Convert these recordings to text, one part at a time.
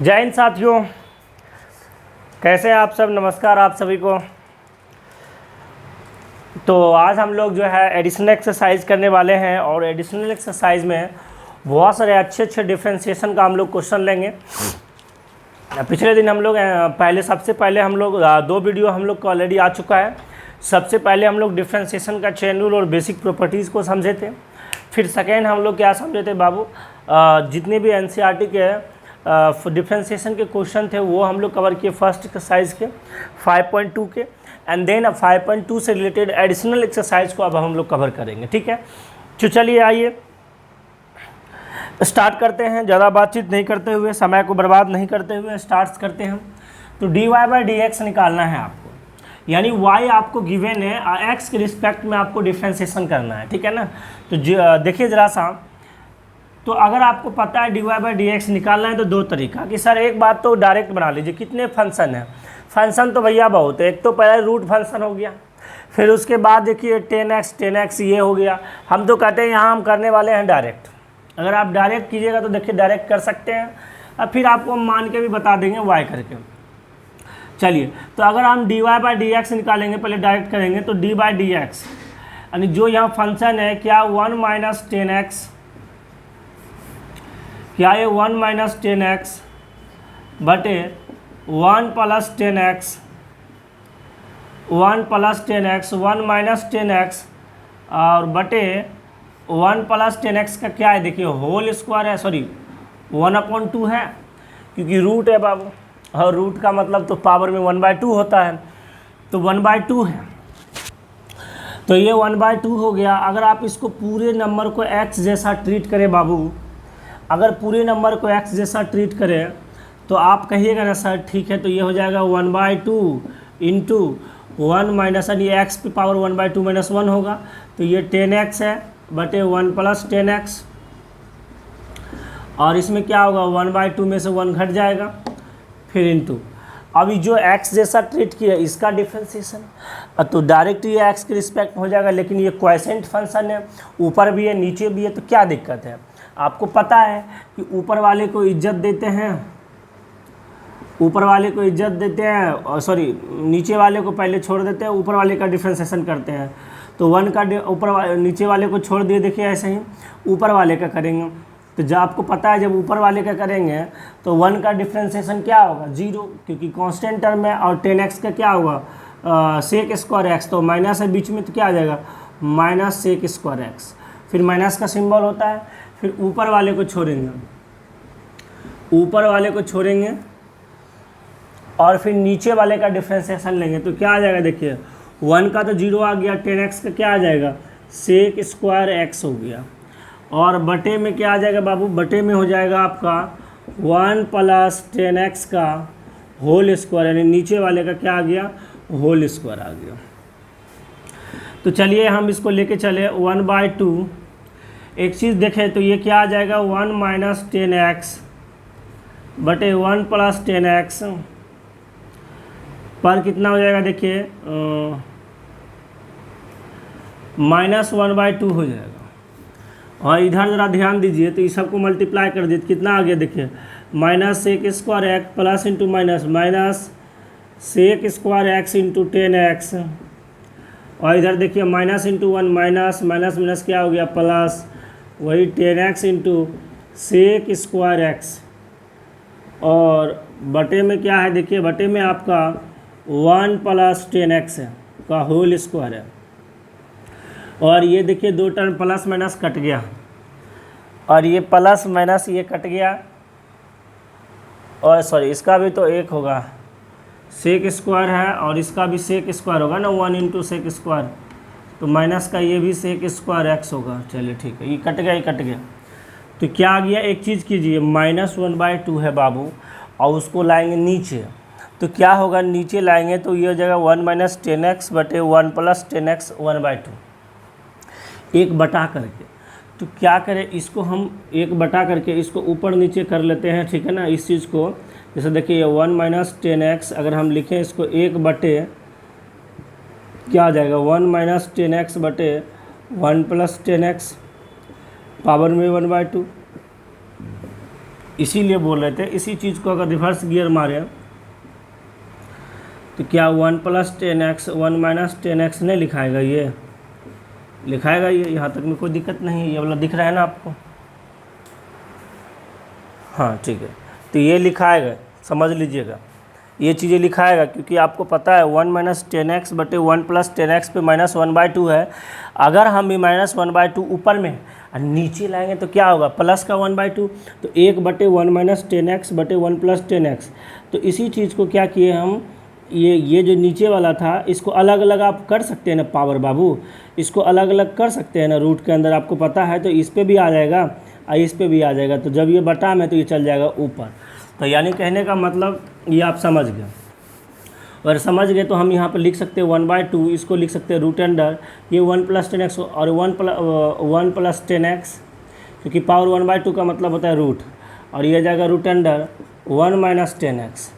जय हिंद साथियों, कैसे हैं आप सब। नमस्कार आप सभी को। तो आज हम लोग जो है एडिशनल एक्सरसाइज करने वाले हैं और एडिशनल एक्सरसाइज में बहुत सारे अच्छे डिफ्रेंशिएशन का हम लोग क्वेश्चन लेंगे। पिछले दिन हम लोग सबसे पहले हम लोग दो वीडियो हम लोग को ऑलरेडी आ चुका है। सबसे पहले हम लोग डिफ्रेंशिएशन का चेन रूल और बेसिक प्रॉपर्टीज़ को समझे थे। फिर सेकेंड हम लोग क्या समझे थे बाबू, जितने भी एनसीईआरटी के डिफ्रेंशिएशन के क्वेश्चन थे वो हम लोग कवर किए फर्स्ट एक्सरसाइज के 5.2 के। एंड देन अब 5.2 से रिलेटेड एडिशनल एक्सरसाइज को अब हम लोग कवर करेंगे। ठीक है, तो चलिए आइए स्टार्ट करते हैं। ज़्यादा बातचीत नहीं करते हुए, समय को बर्बाद नहीं करते हुए स्टार्ट करते हैं। तो dy/dx निकालना है आपको, यानी y आपको गिवन है, x के रिस्पेक्ट में आपको डिफ्रेंशिएशन करना है। ठीक है ना। तो देखिए ज़रा सा, तो अगर आपको पता है dy/dx निकालना है तो दो तरीका कि सर एक बात तो डायरेक्ट बना लीजिए, कितने फंक्शन है। फंक्शन तो भैया बहुत है। एक तो पहले रूट फंक्शन हो गया, फिर उसके बाद देखिए 10x ये हो गया। हम तो कहते हैं यहाँ हम करने वाले हैं डायरेक्ट। अगर आप डायरेक्ट कीजिएगा तो देखिए डायरेक्ट कर सकते हैं, और फिर आपको हम मान के भी बता देंगे y करके। चलिए, तो अगर हम dy/dx निकालेंगे, पहले डायरेक्ट करेंगे तो d/dx यानी जो यहाँ फंक्शन है क्या 1 - 10x, क्या ये 1 - 10x बटे 1 + 10x, 1 + 10x, 1 - 10x और बटे 1 + 10x का क्या है देखिए होल स्क्वायर है, सॉरी 1/2 है, क्योंकि रूट है बाबू, और रूट का मतलब तो पावर में 1/2 होता है, तो 1/2 है। तो ये 1/2 हो गया। अगर आप इसको पूरे नंबर को x जैसा ट्रीट करें बाबू, अगर पूरे नंबर को x जैसा ट्रीट करें तो आप कहिएगा ना सर ठीक है, तो ये हो जाएगा 1/2 इंटू 1 माइनस, यानी x पे पावर 1/2 - 1 होगा, तो ये 10x है बटे 1 + 10x, और इसमें क्या होगा 1/2 में से 1 घट जाएगा, फिर इंटू अभी जो x जैसा ट्रीट किया इसका डिफ्रेंशिएशन, तो डायरेक्ट ये x के रिस्पेक्ट हो जाएगा। लेकिन ये क्वोशिएंट फंक्शन है, ऊपर भी है नीचे भी है, तो क्या दिक्कत है। आपको पता है कि ऊपर वाले को इज्जत देते हैं, ऊपर वाले को इज्जत देते हैं, और सॉरी नीचे वाले को पहले छोड़ देते हैं, ऊपर वाले का डिफ्रेंशिएशन करते हैं। तो 1 का ऊपर नीचे वाले को छोड़ दिए, देखिए ऐसे ही ऊपर वाले का करेंगे। तो जब आपको पता है जब ऊपर वाले का करेंगे तो 1 का डिफ्रेंशिएशन क्या होगा 0, क्योंकि कांस्टेंट टर्म है, और 10x का क्या होगा sec² x, तो माइनस है बीच में, तो क्या आ जाएगा -sec² x, फिर माइनस का सिंबल होता है। फिर ऊपर वाले को छोड़ेंगे, ऊपर वाले को छोड़ेंगे और फिर नीचे वाले का डिफ्रेंशिएशन लेंगे, तो क्या आ जाएगा देखिए 1 का तो 0 आ गया, 10x का क्या आ जाएगा sec² x हो गया, और बटे में क्या आ जाएगा बाबू, बटे में हो जाएगा आपका 1 + 10x का होल स्क्वायर, यानी नीचे वाले का क्या आ गया होल स्क्वायर आ गया। तो चलिए हम इसको लेके चले 1/2। एक चीज़ देखें तो ये क्या आ जाएगा 1 - 10x बटे 1 + 10x पर कितना हो जाएगा देखिए -1/2 हो जाएगा। और इधर ज़रा ध्यान दीजिए, तो इस सबको मल्टीप्लाई कर दीजिए, कितना आ गया देखिए -sec² x plus into minus sec² x into 10x, और इधर देखिए माइनस इंटू 1 माइनस माइनस क्या हो गया प्लस, वही 10x इंटू sec² x, और बटे में क्या है देखिए, बटे में आपका 1 + 10x है का होल स्क्वायर है, और ये देखिए दो टर्म प्लस माइनस कट गया, और ये प्लस माइनस ये कट गया, और सॉरी इसका भी तो एक होगा sec² है, और इसका भी sec² होगा ना 1 × sec², तो माइनस का ये भी sec² x होगा। चलिए ठीक है, ये कट गया, ये कट गया। तो क्या आ गया, एक चीज़ कीजिए -1/2 है बाबू, और उसको लाएंगे नीचे, तो क्या होगा नीचे लाएंगे तो ये हो जाएगा 1 - 10x बटे 1 + 10x 1/2, एक बटा करके। तो क्या करें, इसको हम एक बटा करके इसको ऊपर नीचे कर लेते हैं, ठीक है ना। इस चीज़ को जैसे देखिए 1 - 10x अगर हम लिखें इसको एक बटे क्या आ जाएगा 1 - 10x बटे 1 + 10x पावर में 1/2, इसीलिए बोल रहे थे, इसी चीज़ को अगर रिवर्स गियर मारे तो क्या 1 + 10x 1 - 10x नहीं लिखाएगा, ये लिखाएगा, ये यहाँ तक में कोई दिक्कत नहीं है। ये वाला दिख रहा है ना आपको, हाँ ठीक है, तो ये लिखाएगा, समझ लीजिएगा, ये चीज़ें लिखाएगा, क्योंकि आपको पता है 1 - 10x बटे 1 + 10x पे -1/2 है। अगर हम भी -1/2 ऊपर में और नीचे लाएंगे तो क्या होगा, प्लस का 1/2, तो 1 बटे 1 - 10x बटे 1 + 10x। तो इसी चीज़ को क्या किए हम, ये जो नीचे वाला था इसको अलग अलग आप कर सकते हैं ना पावर बाबू, इसको अलग अलग कर सकते हैं ना रूट के अंदर, आपको पता है। तो इस पे भी आ जाएगा और इस पे भी आ जाएगा, तो जब ये बटा में तो ये चल जाएगा ऊपर। तो यानी कहने का मतलब ये आप समझ गए, और समझ गए तो हम यहाँ पर लिख सकते हैं 1/2, इसको लिख सकते हैं रूट अंडर ये 1 + 10x और 1 + 10x, क्योंकि पावर 1/2 का मतलब होता है रूट, और ये जाएगा रूट अंडर 1 - 10x।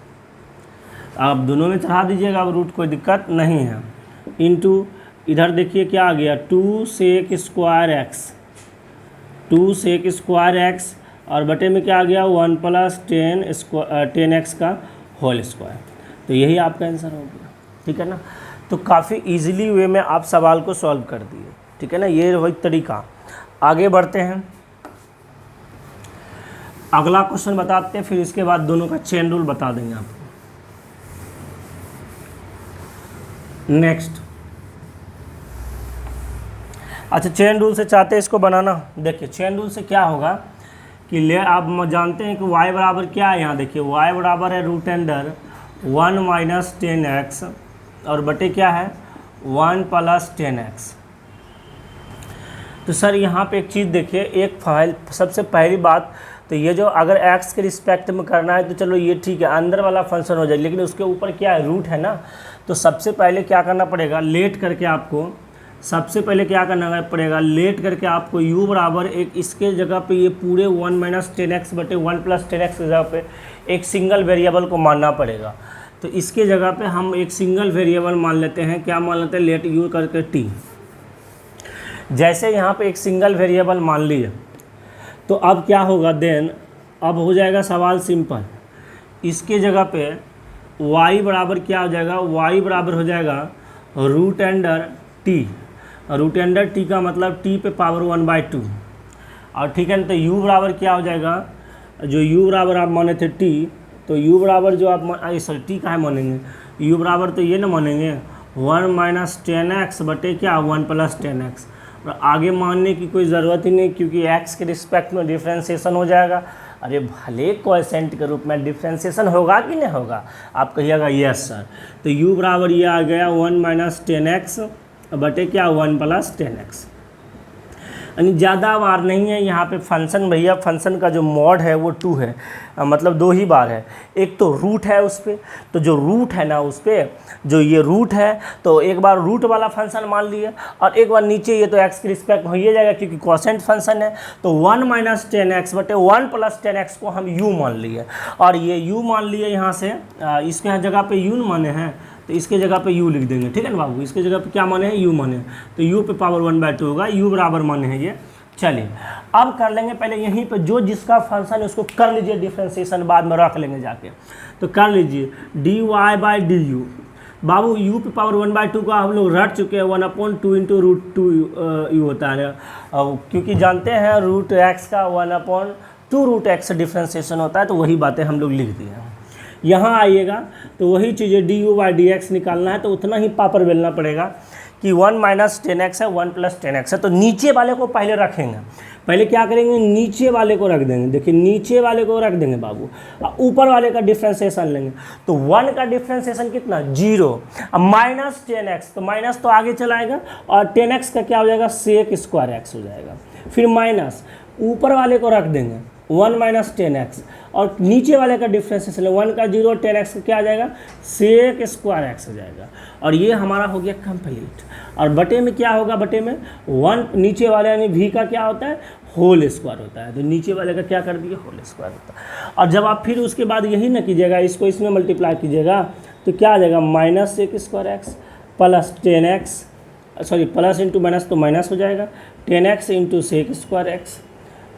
आप दोनों में चढ़ा दीजिएगा, अब रूट कोई दिक्कत नहीं है, इंटू इधर देखिए क्या आ गया 2 sec² x, 2 sec² x, और बटे में क्या आ गया 1 + 10x का होल स्क्वायर। तो यही आपका आंसर हो गया, ठीक है ना। तो काफ़ी इजीली वे में आप सवाल को सॉल्व कर दिए, ठीक है ना, ये वही तरीका। आगे बढ़ते हैं, अगला क्वेश्चन बताते हैं, फिर इसके बाद दोनों का चेन रूल बता देंगे आपको। नेक्स्ट, अच्छा चेन रूल से चाहते हैं इसको बनाना। देखिए चेन रूल से क्या होगा कि ले आप जानते हैं कि y बराबर क्या है, यहाँ देखिए y बराबर है रूट अंडर 1 - 10x और बटे क्या है 1 + 10x। तो सर यहाँ पे एक चीज़ देखिए, एक फाइल सबसे पहली बात तो ये जो अगर x के रिस्पेक्ट में करना है तो चलो ये ठीक है, अंदर वाला फंक्शन हो जाए, लेकिन उसके ऊपर क्या है रूट है ना। तो सबसे पहले क्या करना पड़ेगा, लेट करके आपको सबसे पहले क्या करना पड़ेगा, लेट करके आपको u बराबर एक इसके जगह पे ये पूरे 1 - 10x बटे 1 + 10x की जगह पे एक सिंगल वेरिएबल को मानना पड़ेगा। तो इसके जगह पे हम एक सिंगल वेरिएबल मान लेते हैं, क्या मान लेते हैं, लेट u करके t। जैसे यहाँ पे एक सिंगल वेरिएबल मान लिए तो अब क्या होगा, देन अब हो जाएगा सवाल सिंपल। इसके जगह पे y बराबर क्या हो जाएगा, y बराबर हो जाएगा root under t, root under T का मतलब t पे पावर 1/2, और ठीक है ना। तो u बराबर क्या हो जाएगा, जो u बराबर आप माने थे t, तो u बराबर जो आप सॉरी t कहाँ मानेंगे, u बराबर तो ये ना मानेंगे 1 - 10x बटे क्या 1 + 10x, और आगे मानने की कोई ज़रूरत ही नहीं, क्योंकि x के रिस्पेक्ट में डिफ्रेंशिएशन हो जाएगा। अरे भले कोएफिशिएंट के रूप में डिफ्रेंशिएशन होगा कि नहीं होगा, आप कहिएगा यस सर। तो u बराबर ये आ गया 1 - 10x बटे क्या 1 + 10x, यानी ज़्यादा बार नहीं है यहाँ पे फंक्शन। भैया फंक्शन का जो मॉड है वो 2 है, मतलब 2 ही बार है। एक तो रूट है उस पर, तो जो रूट है ना उस पर जो ये रूट है, तो एक बार रूट वाला फंक्शन मान लिए, और एक बार नीचे ये तो x के रिस्पेक्ट हो ही जाएगा क्योंकि कोसेंट फंक्शन है। तो 1 - 10x बटे 1 + 10x को हम u मान लिए, और ये u मान लिए यहाँ से, इसके यहाँ जगह पे u माने हैं तो इसके जगह पे u लिख देंगे, ठीक है ना बाबू। इसके जगह पे क्या माने हैं, u माने हैं, तो u पे पावर 1/2 होगा, u बराबर माने हैं ये। चलिए अब कर लेंगे पहले यहीं पे जो जिसका फंक्शन है उसको कर लीजिए डिफ्रेंशिएशन, बाद में रख लेंगे जाके। तो कर लीजिए dy/du, बाबू u पे पावर 1/2 का हम लोग रट चुके हैं, 1/2 इंटू रूट 2u होता है, क्योंकि जानते हैं रूट x का 1/2 रूट x डिफ्रेंशिएशन होता है, तो वही बातें हम लोग लिख दिए हैं। यहाँ आइएगा तो वही चीज़ें du/dx निकालना है, तो उतना ही पापर बेलना पड़ेगा कि 1 - 10x है 1 + 10x है। तो नीचे वाले को पहले रखेंगे, पहले क्या करेंगे, नीचे वाले को रख देंगे, देखिए नीचे वाले को रख देंगे बाबू, ऊपर वाले का डिफ्रेंशिएशन लेंगे। तो 1 का डिफ्रेंशिएशन कितना 0, अब -10x, तो माइनस तो आगे चलाएगा, और 10x का क्या हो जाएगा sec² x हो जाएगा, फिर माइनस ऊपर वाले को रख देंगे 1 - 10x, और नीचे वाले का डिफ्रेंशिएशन 1 का 0, 10x का क्या आ जाएगा sec² x हो जाएगा, और ये हमारा हो गया कंप्लीट। और बटे में क्या होगा, बटे में 1 नीचे वाले यानी v का क्या होता है होल स्क्वायर होता है, तो नीचे वाले का क्या कर दिए होल स्क्वायर होता है। और जब आप फिर उसके बाद यही ना कीजिएगा, इसको इसमें मल्टीप्लाई कीजिएगा, तो क्या आ जाएगा -sec² x plus 10x, sorry plus into minus तो माइनस हो जाएगा 10x into sec² x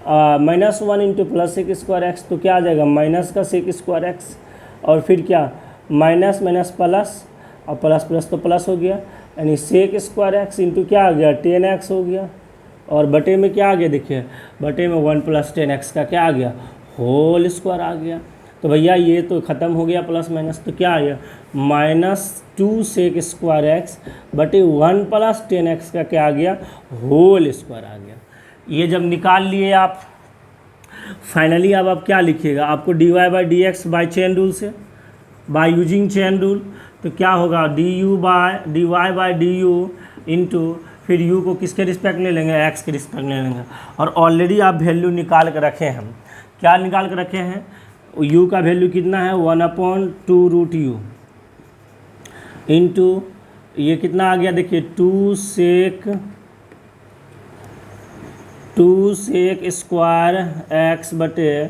-1 into plus sec square x, तो क्या आ जाएगा माइनस का सेक स्क्वायर एक्स, और फिर क्या माइनस माइनस प्लस, और प्लस प्लस तो प्लस हो गया, यानी सेक स्क्वायर एक्स इंटू क्या आ गया 10x हो गया, और बटे में क्या आ गया देखिए, बटे में 1 + 10x का क्या आ गया होल स्क्वायर आ गया। तो भैया ये तो ख़त्म हो गया प्लस माइनस, तो क्या आ गया -2 सेक स्क्वायर एक्स बटे 1 + 10x का क्या आ गया होल स्क्वायर आ गया। ये जब निकाल लिए आप, फाइनली अब आप क्या लिखिएगा, आपको dy/dx बाय चेन रूल से, बाय यूजिंग चेन रूल, तो क्या होगा dy/du इंटू, फिर u को किसके रिस्पेक्ट में लेंगे x के रिस्पेक्ट में लेंगे, और ऑलरेडी आप वैल्यू निकाल कर रखे हैं, हम क्या निकाल कर रखे हैं, u का वैल्यू कितना है 1/2√u इंटू ये कितना आ गया देखिए 2 सेक स्क्वायर एक्स बटे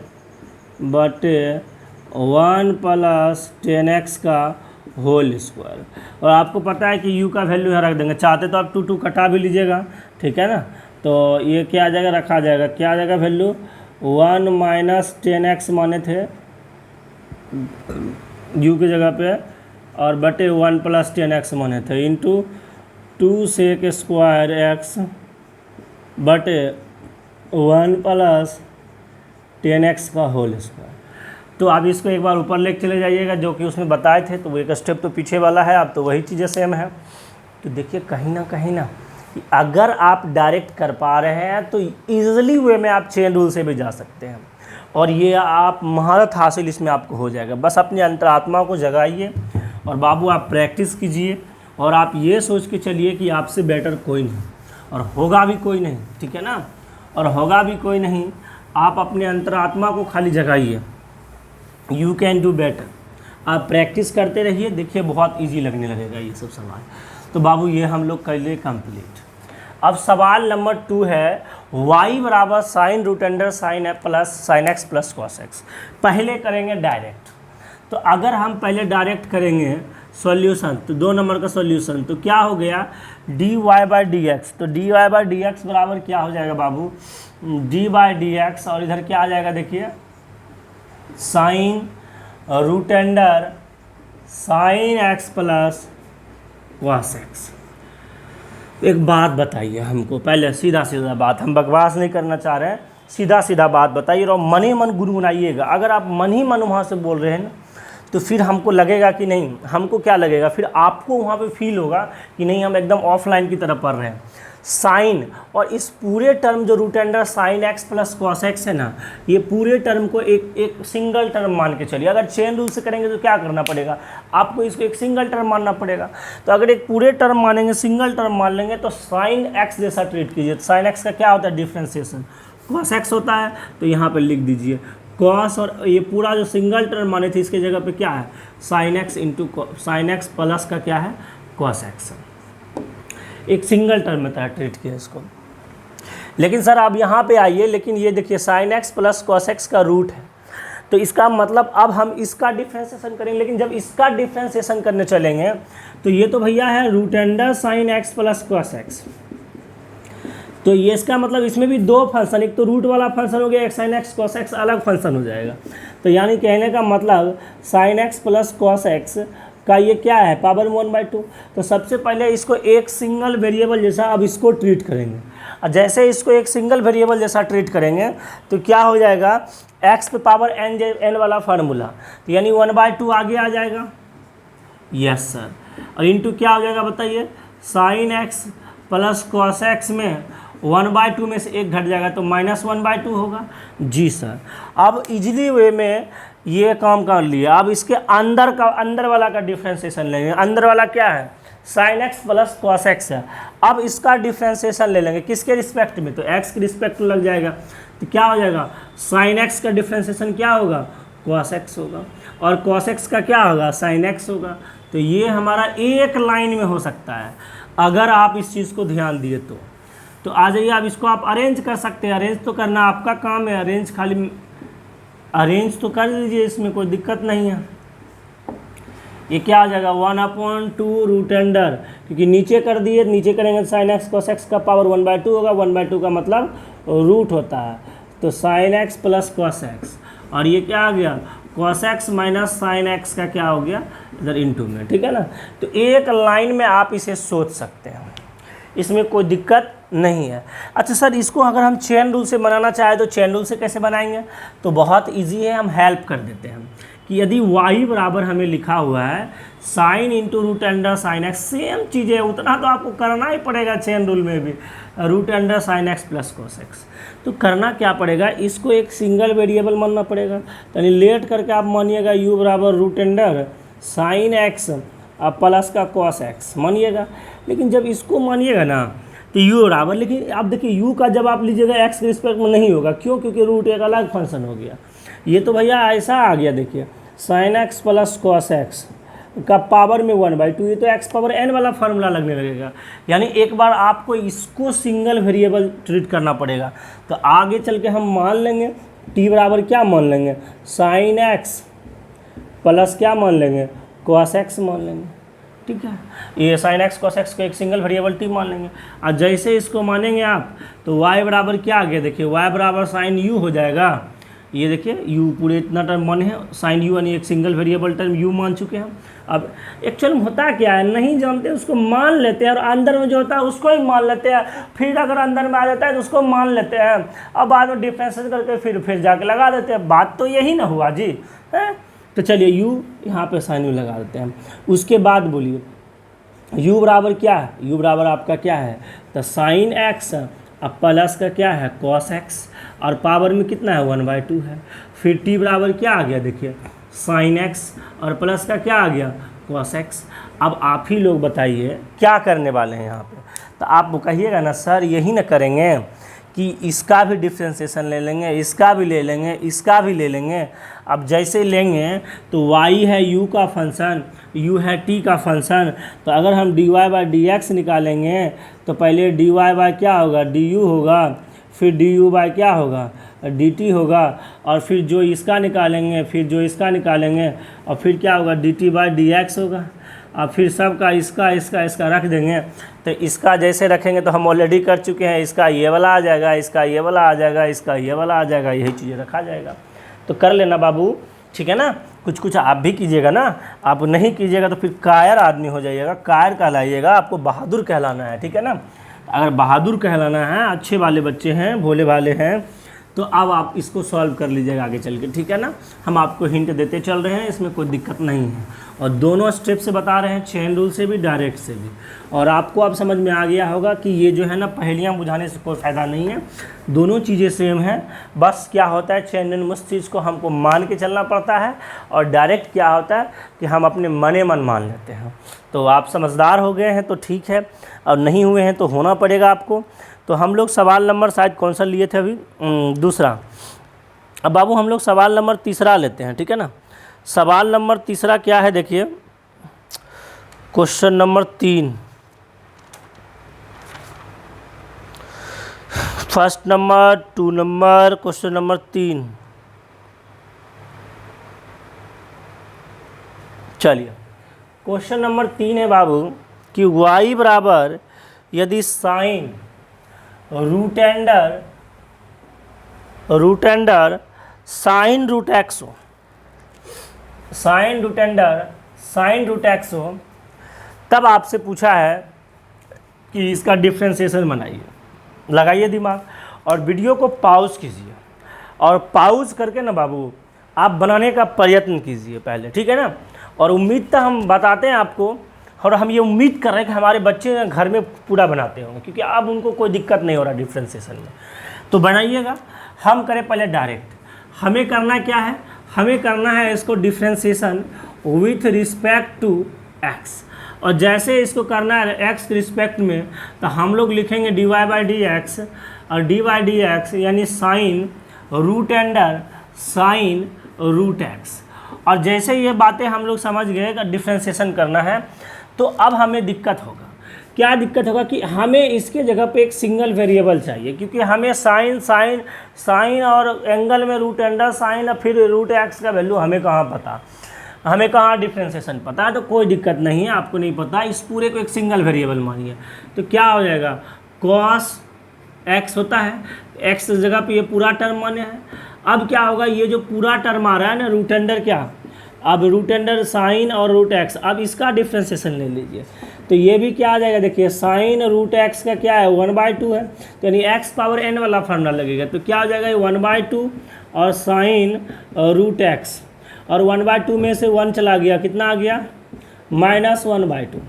1 + 10x का होल स्क्वायर। और आपको पता है कि u का वैल्यू यहाँ रख देंगे, चाहते तो आप 2 कटा भी लीजिएगा, ठीक है ना। तो ये क्या आ जाएगा, रखा जाएगा, क्या आ जाएगा वैल्यू 1 - 10x माने थे u की जगह पे, और बटे 1 + 10x माने थे इंटू 2 सेक स्क्वायर एक्स बटे 1 + 10x का होल स्क्वायर। तो आप इसको एक बार ऊपर लेके चले जाइएगा, जो कि उसमें बताए थे, तो वो एक स्टेप तो पीछे वाला है, अब तो वही चीज़ें सेम है। तो देखिए कहीं ना कि अगर आप डायरेक्ट कर पा रहे हैं तो ईजिली वे में आप चेन रूल से भी जा सकते हैं, और ये आप महारत हासिल इसमें आपको हो जाएगा। बस अपनी अंतरात्मा को जगाइए और बाबू आप प्रैक्टिस कीजिए, और आप ये सोच के चलिए कि आपसे बेटर कोई नहीं, और होगा भी कोई नहीं, ठीक है ना, और होगा भी कोई नहीं। आप अपने अंतरात्मा को खाली जगाइए, यू कैन डू बेटर। आप प्रैक्टिस करते रहिए, देखिए बहुत इजी लगने लगेगा ये सब सवाल। तो बाबू ये हम लोग कर लिए कंप्लीट। अब सवाल नंबर 2 है y = sin x + cos x। पहले करेंगे डायरेक्ट, तो अगर हम पहले डायरेक्ट करेंगे सॉल्यूशन, तो 2 नंबर का सॉल्यूशन, तो क्या हो गया dy/dx, तो dy/dx बराबर क्या हो जाएगा बाबू d/dx, और इधर क्या आ जाएगा देखिए sin x + cos x। एक बात बताइए हमको, पहले सीधा बात, हम बकवास नहीं करना चाह रहे हैं, सीधा बात बताइए, और मन ही मन गुनगुनाइएगा। अगर आप मन ही मन वहाँ से बोल रहे हैं ना, तो फिर हमको लगेगा कि नहीं, हमको क्या लगेगा, फिर आपको वहाँ पे फील होगा कि नहीं हम एकदम ऑफलाइन की तरफ पढ़ रहे हैं। साइन और इस पूरे टर्म जो sin x + cos x है ना, ये पूरे टर्म को एक सिंगल टर्म मान के चलिए। अगर चेन रूल से करेंगे तो क्या करना पड़ेगा, आपको इसको एक सिंगल टर्म मानना पड़ेगा। तो अगर एक पूरे टर्म मानेंगे, सिंगल टर्म मान लेंगे, तो sin x जैसा ट्रीट कीजिए। तो sin x का क्या होता है डिफ्रेंसिएशन, cos x होता है, तो यहाँ पर लिख दीजिए cos, और ये पूरा जो सिंगल टर्म माने थे इसके जगह पे क्या है sin x प्लस का क्या है cos x। एक सिंगल टर्म में तरह ट्रीट किया इसको। लेकिन सर आप यहाँ पे आइए, लेकिन ये देखिए sin x + cos x का रूट है, तो इसका मतलब अब हम इसका डिफ्रेंसिएशन करेंगे। लेकिन जब इसका डिफ्रेंसिएशन करने चलेंगे तो ये तो भैया है sin x + cos x, तो ये इसका मतलब इसमें भी 2 फंक्शन, एक तो रूट वाला फंक्शन हो गया, एक sin x cos x अलग फंक्शन हो जाएगा। तो यानी कहने का मतलब sin x + cos x का ये क्या है पावर 1/2। तो सबसे पहले इसको एक सिंगल वेरिएबल जैसा अब इसको ट्रीट करेंगे, और जैसे इसको एक सिंगल वेरिएबल जैसा ट्रीट करेंगे तो क्या हो जाएगा x पे पावर n वाला फार्मूला, तो यानी 1/2 आगे आ जाएगा। यस सर, और इंटू क्या हो जाएगा बताइए sin x + cos x में 1/2 में से एक घट जाएगा तो -1/2 होगा। जी सर, अब इजीली वे में ये काम कर लिया। अब इसके अंदर वाला का डिफ्रेंसिएशन लेंगे। अंदर वाला क्या है sin x + cos x है। अब इसका डिफ्रेंसिएशन ले लेंगे किसके रिस्पेक्ट में, तो x के रिस्पेक्ट में लग जाएगा। तो क्या हो जाएगा sin x का डिफ्रेंसिएशन क्या होगा cos x होगा, और cos x का क्या होगा sin x होगा। तो ये हमारा एक लाइन में हो सकता है अगर आप इस चीज़ को ध्यान दिए तो आ जाइए। आप इसको आप अरेंज कर सकते हैं, अरेंज तो करना आपका काम है, अरेंज तो कर लीजिए, इसमें कोई दिक्कत नहीं है। ये क्या आ जाएगा 1/2√, क्योंकि नीचे कर दिए, नीचे करेंगे sin x cos x का पावर 1/2 होगा। 1/2 का मतलब रूट होता है, तो sign x plus cos x, और ये क्या आ गया cos x minus sine x का क्या हो गया इधर इनटू में, ठीक है ना। तो एक लाइन में आप इसे सोच सकते हैं, इसमें कोई दिक्कत नहीं है। अच्छा सर, इसको अगर हम चेन रूल से बनाना चाहें तो चेन रूल से कैसे बनाएंगे? तो बहुत इजी है, हम हेल्प कर देते हैं कि यदि y बराबर हमें लिखा हुआ है sine into root under sine x, same चीज़ है, उतना तो आपको करना ही पड़ेगा चेन रूल में भी, root under sine x plus cos x. तो करना क्या पड़ेगा, इसको एक सिंगल वेरिएबल मानना पड़ेगा, यानी लेट करके आप मानिएगा u बराबर रूट अंडर साइन एक्स अब प्लस का कॉस एक्स मानिएगा। लेकिन जब इसको मानिएगा ना तो u बराबर, लेकिन आप देखिए u का जब आप लीजिएगा x के रिस्पेक्ट में नहीं होगा, क्यों? क्योंकि रूट एक अलग फंक्शन हो गया। ये तो भैया ऐसा आ गया, देखिए sign x plus cos x का पावर में 1/2, ये तो x पावर n वाला फार्मूला लगने लगेगा। यानी एक बार आपको इसको सिंगल वेरिएबल ट्रीट करना पड़ेगा। तो आगे चल के हम मान लेंगे t बराबर क्या मान लेंगे, साइन एक्स प्लस क्या मान लेंगे, कॉस एक्स मान लेंगे, ठीक है। ये साइन एक्स कॉस एक्स को एक सिंगल वेरिएबल t मान लेंगे, और जैसे इसको मानेंगे आप तो y बराबर क्या आ गया, देखिए y बराबर साइन u हो जाएगा। ये देखिए u पूरे इतना टर्म माने हैं, साइन u यानी एक सिंगल वेरिएबल टर्म u मान चुके हैं। अब एक्चुअल में होता क्या है, नहीं जानते उसको मान लेते हैं, और अंदर में जो होता है उसको ही मान लेते हैं, फिर अगर अंदर में आ जाता है तो उसको मान लेते हैं, अब बाद में डिफरेंशिएट करके फिर जाके लगा देते हैं। बात तो यही ना हुआ जी, है? तो चलिए u यहाँ पे साइन u लगा देते हैं। उसके बाद बोलिए u बराबर क्या है, u बराबर आपका क्या है, तो साइन एक्स अब प्लस का क्या है कॉस एक्स, और पावर में कितना है 1/2 है। फिर t बराबर क्या आ गया, देखिए साइन एक्स और प्लस का क्या आ गया कॉस एक्स। अब आप ही लोग बताइए क्या करने वाले हैं यहाँ पे, तो आप कहिएगा ना सर यही ना करेंगे कि इसका भी डिफ्रेंशिएशन ले लेंगे, इसका भी ले लेंगे, इसका भी ले लेंगे। अब जैसे लेंगे तो y है u का फंक्शन, u है t का फंक्शन, तो अगर हम dy/dx निकालेंगे तो पहले dy क्या होगा du होगा, फिर du क्या होगा dt होगा, और फिर जो इसका निकालेंगे फिर जो इसका निकालेंगे, और फिर क्या होगा dt/dx होगा, और फिर सब का इसका रख देंगे। तो इसका जैसे रखेंगे तो हम ऑलरेडी कर चुके हैं, इसका ये वाला आ जाएगा, इसका ये वाला आ जाएगा, इसका ये वाला आ जाएगा, यही चीज़ें रखा जाएगा। तो कर लेना बाबू, ठीक है ना। कुछ आप भी कीजिएगा ना, आप नहीं कीजिएगा तो फिर कायर आदमी हो जाइएगा, कायर कहलाइएगा, आपको बहादुर कहलाना है, ठीक है ना। अगर बहादुर कहलाना है, अच्छे वाले बच्चे हैं, भोले भाले हैं, तो अब आप इसको सॉल्व कर लीजिएगा आगे चल के, ठीक है ना। हम आपको हिंट देते चल रहे हैं, इसमें कोई दिक्कत नहीं है, और दोनों स्टेप से बता रहे हैं, चेन रूल से भी डायरेक्ट से भी। और आपको अब समझ में आ गया होगा कि ये जो है ना पहेलियाँ बुझाने से कोई फ़ायदा नहीं है, दोनों चीज़ें सेम हैं। बस क्या होता है, चेन रूल में उस चीज़ को हमको मान के चलना पड़ता है, और डायरेक्ट क्या होता है कि हम अपने मने मन मान लेते हैं। तो आप समझदार हो गए हैं तो ठीक है, और नहीं हुए हैं तो होना पड़ेगा आपको। तो हम लोग सवाल नंबर शायद कौन सा लिए थे अभी, दूसरा। अब बाबू हम लोग सवाल नंबर तीसरा लेते हैं, ठीक है ना। सवाल नंबर तीसरा क्या है, देखिए question number 3, first number 2 number question number 3। चलिए क्वेश्चन नंबर 3 है बाबू कि y बराबर यदि sine root under sine root x हो, sine root under sine root x हो, तब आपसे पूछा है कि इसका डिफ्रेंशिएशन बनाइए। लगाइए दिमाग और वीडियो को पॉज कीजिए, और पॉज करके ना बाबू आप बनाने का प्रयत्न कीजिए पहले, ठीक है ना। और उम्मीद तो हम बताते हैं आपको, और हम ये उम्मीद कर रहे हैं कि हमारे बच्चे घर में पूरा बनाते होंगे, क्योंकि अब उनको कोई दिक्कत नहीं हो रहा डिफ्रेंशिएशन में। तो बनाइएगा। हम करें पहले डायरेक्ट, हमें करना क्या है, हमें करना है इसको differentiation with respect to x. और जैसे इसको करना है एक्स के रिस्पेक्ट में, तो हम लोग लिखेंगे dy/dx, और dy/dx यानी sine root under sine root x. और जैसे ये बातें हम लोग समझ गए कि डिफ्रेंशिएशन करना है, तो अब हमें दिक्कत होगा। क्या दिक्कत होगा कि हमें इसके जगह पे एक सिंगल वेरिएबल चाहिए, क्योंकि हमें साइन और एंगल में रूट अंडर साइन और फिर रूट एक्स का वैल्यू हमें कहाँ पता, हमें कहाँ डिफ्रेंशिएशन पता है। तो कोई दिक्कत नहीं है, आपको नहीं पता, इस पूरे को एक सिंगल वेरिएबल मानिए। तो क्या हो जाएगा, कॉस एक्स होता है, एक्स जगह पे ये पूरा टर्म माने हैं। अब क्या होगा, ये जो पूरा टर्म आ रहा है ना रूट अंडर क्या, अब रूट अंडर साइन और रूट एक्स, अब इसका डिफ्रेंसिएशन ले लीजिए तो ये भी क्या आ जाएगा, देखिए साइन रूट एक्स का क्या है 1/2 है, तो यानी एक्स पावर एन वाला फार्मूला लगेगा, तो क्या हो जाएगा 1/2 और साइन रूट एक्स, और 1/2 में से 1 चला गया, कितना आ गया -1/2।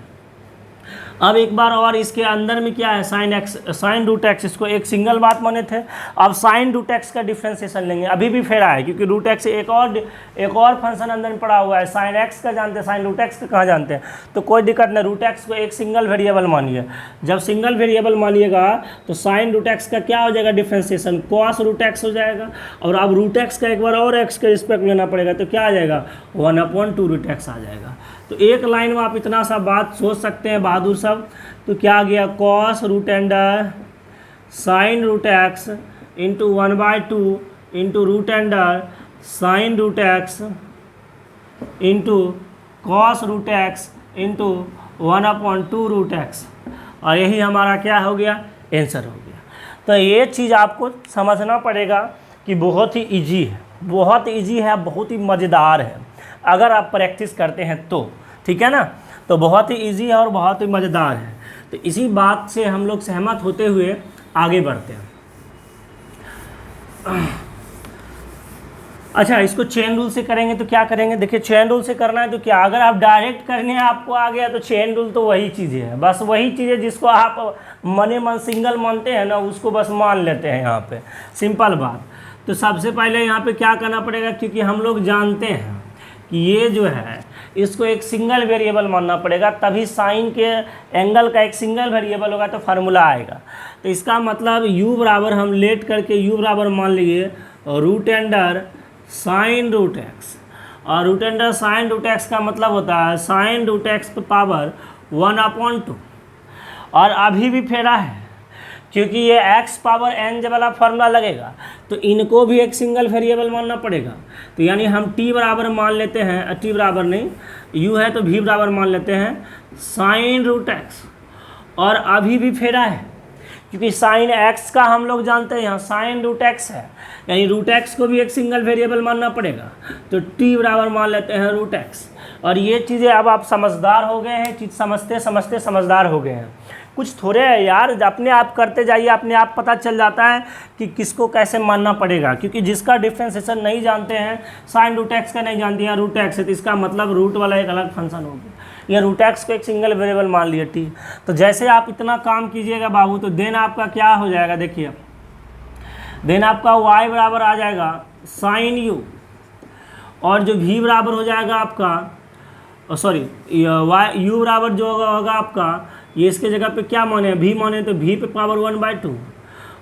अब एक बार और इसके अंदर में क्या है sine x sine root x, इसको एक सिंगल बात माने थे, अब साइन रूट एक्स का डिफ्रेंसिएशन लेंगे, अभी भी फेरा है क्योंकि रूट एक्स एक और फंक्शन अंदर में पड़ा हुआ है, साइन एक्स का जानते हैं, साइन रूट एक्स का कहाँ जानते हैं, तो कोई दिक्कत नहीं, रूट एक्स को एक सिंगल वेरिएबल मानिए, जब सिंगल वेरिएबल मानिएगा तो साइन रूट एक्स का क्या हो जाएगा डिफ्रेंसिएशन, कॉस रूट एक्स हो जाएगा, और अब रूट एक्स का एक बार और एक्स के रिस्पेक्ट लेना पड़ेगा, तो क्या आ जाएगा 1/2 रूट एक्स आ जाएगा। तो एक लाइन में आप इतना सा बात सोच सकते हैं बहादुर साहब, तो क्या आ गया cos root under sine root x into 1/2 into root under sine root x into cos root x into 1/2 root x, और यही हमारा क्या हो गया आंसर हो गया। तो ये चीज़ आपको समझना पड़ेगा कि बहुत ही ईजी है, बहुत ईजी है, बहुत ही मज़ेदार है अगर आप प्रैक्टिस करते हैं तो, ठीक है ना, तो बहुत ही ईजी है और बहुत ही मज़ेदार है। तो इसी बात से हम लोग सहमत होते हुए आगे बढ़ते हैं। अच्छा, इसको चेन रूल से करेंगे तो क्या करेंगे, देखिए चेन रूल से करना है तो क्या, अगर आप डायरेक्ट करने आपको आ गया तो चेन रूल तो वही चीज़ें है, बस वही चीज़ें जिसको आप मने मन सिंगल मानते हैं ना उसको बस मान लेते हैं यहाँ पे, सिंपल बात। तो सबसे पहले यहाँ पे क्या करना पड़ेगा, क्योंकि हम लोग जानते हैं कि ये जो है इसको एक सिंगल वेरिएबल मानना पड़ेगा, तभी साइन के एंगल का एक सिंगल वेरिएबल होगा तो फार्मूला आएगा। तो इसका मतलब u बराबर हम लेट करके u बराबर मान लिए root under sine root x, और root under sine root x का मतलब होता है साइन रूट एक्स पे पावर 1/2, और अभी भी फेरा है क्योंकि ये x पावर n वाला फार्मूला लगेगा तो इनको भी एक सिंगल वेरिएबल मानना पड़ेगा। तो यानी हम t बराबर मान लेते हैं, t बराबर नहीं u है तो v बराबर मान लेते हैं साइन रूट एक्स, और अभी भी फेरा है क्योंकि साइन x का हम लोग जानते हैं यहाँ साइन रूट एक्स है, यानी रूट एक्स को भी एक सिंगल वेरिएबल मानना पड़ेगा, तो t बराबर मान लेते हैं रूट एक्स। और ये चीज़ें अब आप समझदार हो गए हैं, चीज़ समझते समझते समझदार हो गए हैं, कुछ थोड़े है यार, अपने आप करते जाइए, अपने आप पता चल जाता है कि किसको कैसे मानना पड़ेगा, क्योंकि जिसका डिफ्रेंसिएशन नहीं जानते हैं, साइन रूट एक्स का नहीं जानते हैं, रूट एक्स है, तो इसका मतलब रूट वाला एक अलग फंक्शन हो गया, या रूट एक्स को एक सिंगल वेरिएबल मान लिया, ठीक। तो जैसे आप इतना काम कीजिएगा बाबू तो देन आपका क्या हो जाएगा, देखिए देन आपका y बराबर आ जाएगा साइन u, और जो v बराबर हो जाएगा आपका सॉरी u बराबर जो होगा आपका, ये इसके जगह पे क्या माने v माने तो v पे पावर 1/2,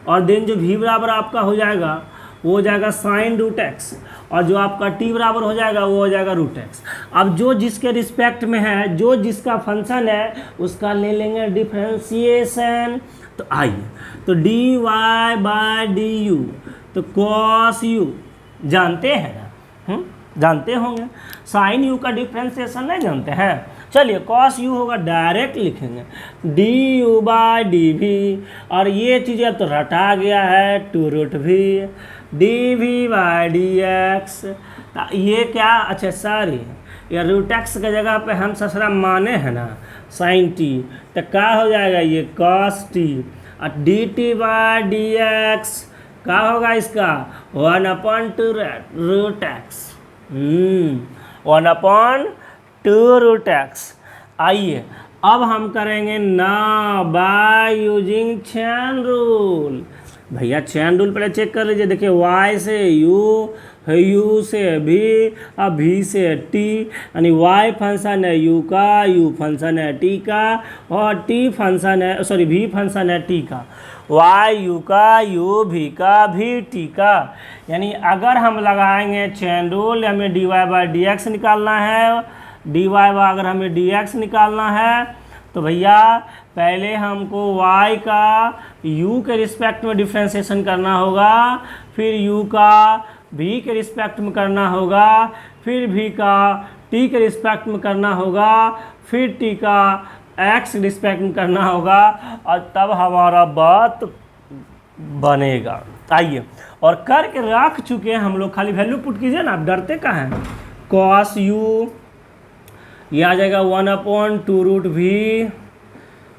और देन जो v बराबर आपका हो जाएगा वो हो जाएगा साइन रूट एक्स, और जो आपका t बराबर हो जाएगा वो हो जाएगा रूट एक्स। अब जो जिसके रिस्पेक्ट में है, जो जिसका फंक्शन है उसका ले लेंगे डिफरेंशिएशन। तो आइए, तो dy बाय du, तो cos u जानते हैं ना, जानते होंगे, साइन u का डिफरेंशिएशन नहीं जानते हैं, चलिए cos u होगा, डायरेक्ट लिखेंगे du बाय dv, और ये चीज़ें अब तो रटा गया है 2√v dv बाय dx, ये क्या, अच्छा सॉरी ये रूट एक्स के जगह पे हम ससरा माने हैं ना साइन t, तो क्या हो जाएगा ये cos t, और dt बाय dx क्या होगा इसका 1/2 रूट एक्स, 1/2 रूट एक्स। आइए अब हम करेंगे ना बाय यूजिंग चेन रूल। भैया चेन रूल पहले चेक कर लीजिए, देखिए y से u, u से v और v से t, यानी y फंक्शन है u का, u फंक्शन है t का, और t फंक्शन है सॉरी v फंक्शन है t का, y u का, u v का, v t का। यानी अगर हम लगाएंगे चेन रूल, हमें dy बाई dx निकालना है, dy बाई अगर हमें dx निकालना है तो भैया पहले हमको y का u के रिस्पेक्ट में डिफ्रेंशिएशन करना होगा, फिर u का v के रिस्पेक्ट में करना होगा, फिर v का t के रिस्पेक्ट में करना होगा, फिर t का x रिस्पेक्ट में करना होगा, और तब हमारा बात बनेगा। आइए, और करके रख चुके हैं हम लोग, खाली वैल्यू पुट कीजिए ना, आप डरते कहाँ हैं। कॉस यू, ये आ जाएगा 1/2√v,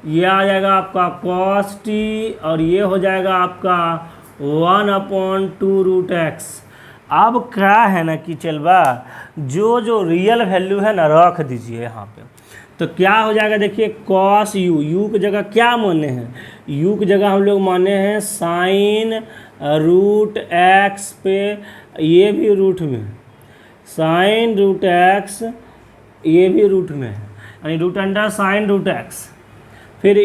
ये आ जाएगा आपका कॉस टी, और ये हो जाएगा आपका 1/2√x। अब क्या है ना कि चलवा जो रियल वैल्यू है ना रख दीजिए यहाँ पे, तो क्या हो जाएगा देखिए, कॉस यू, यू की जगह क्या माने हैं, यू की जगह हम लोग माने हैं sin√x पे, ये भी रूट में sin√x, ये भी रूट में है, यानी √sin√x। फिर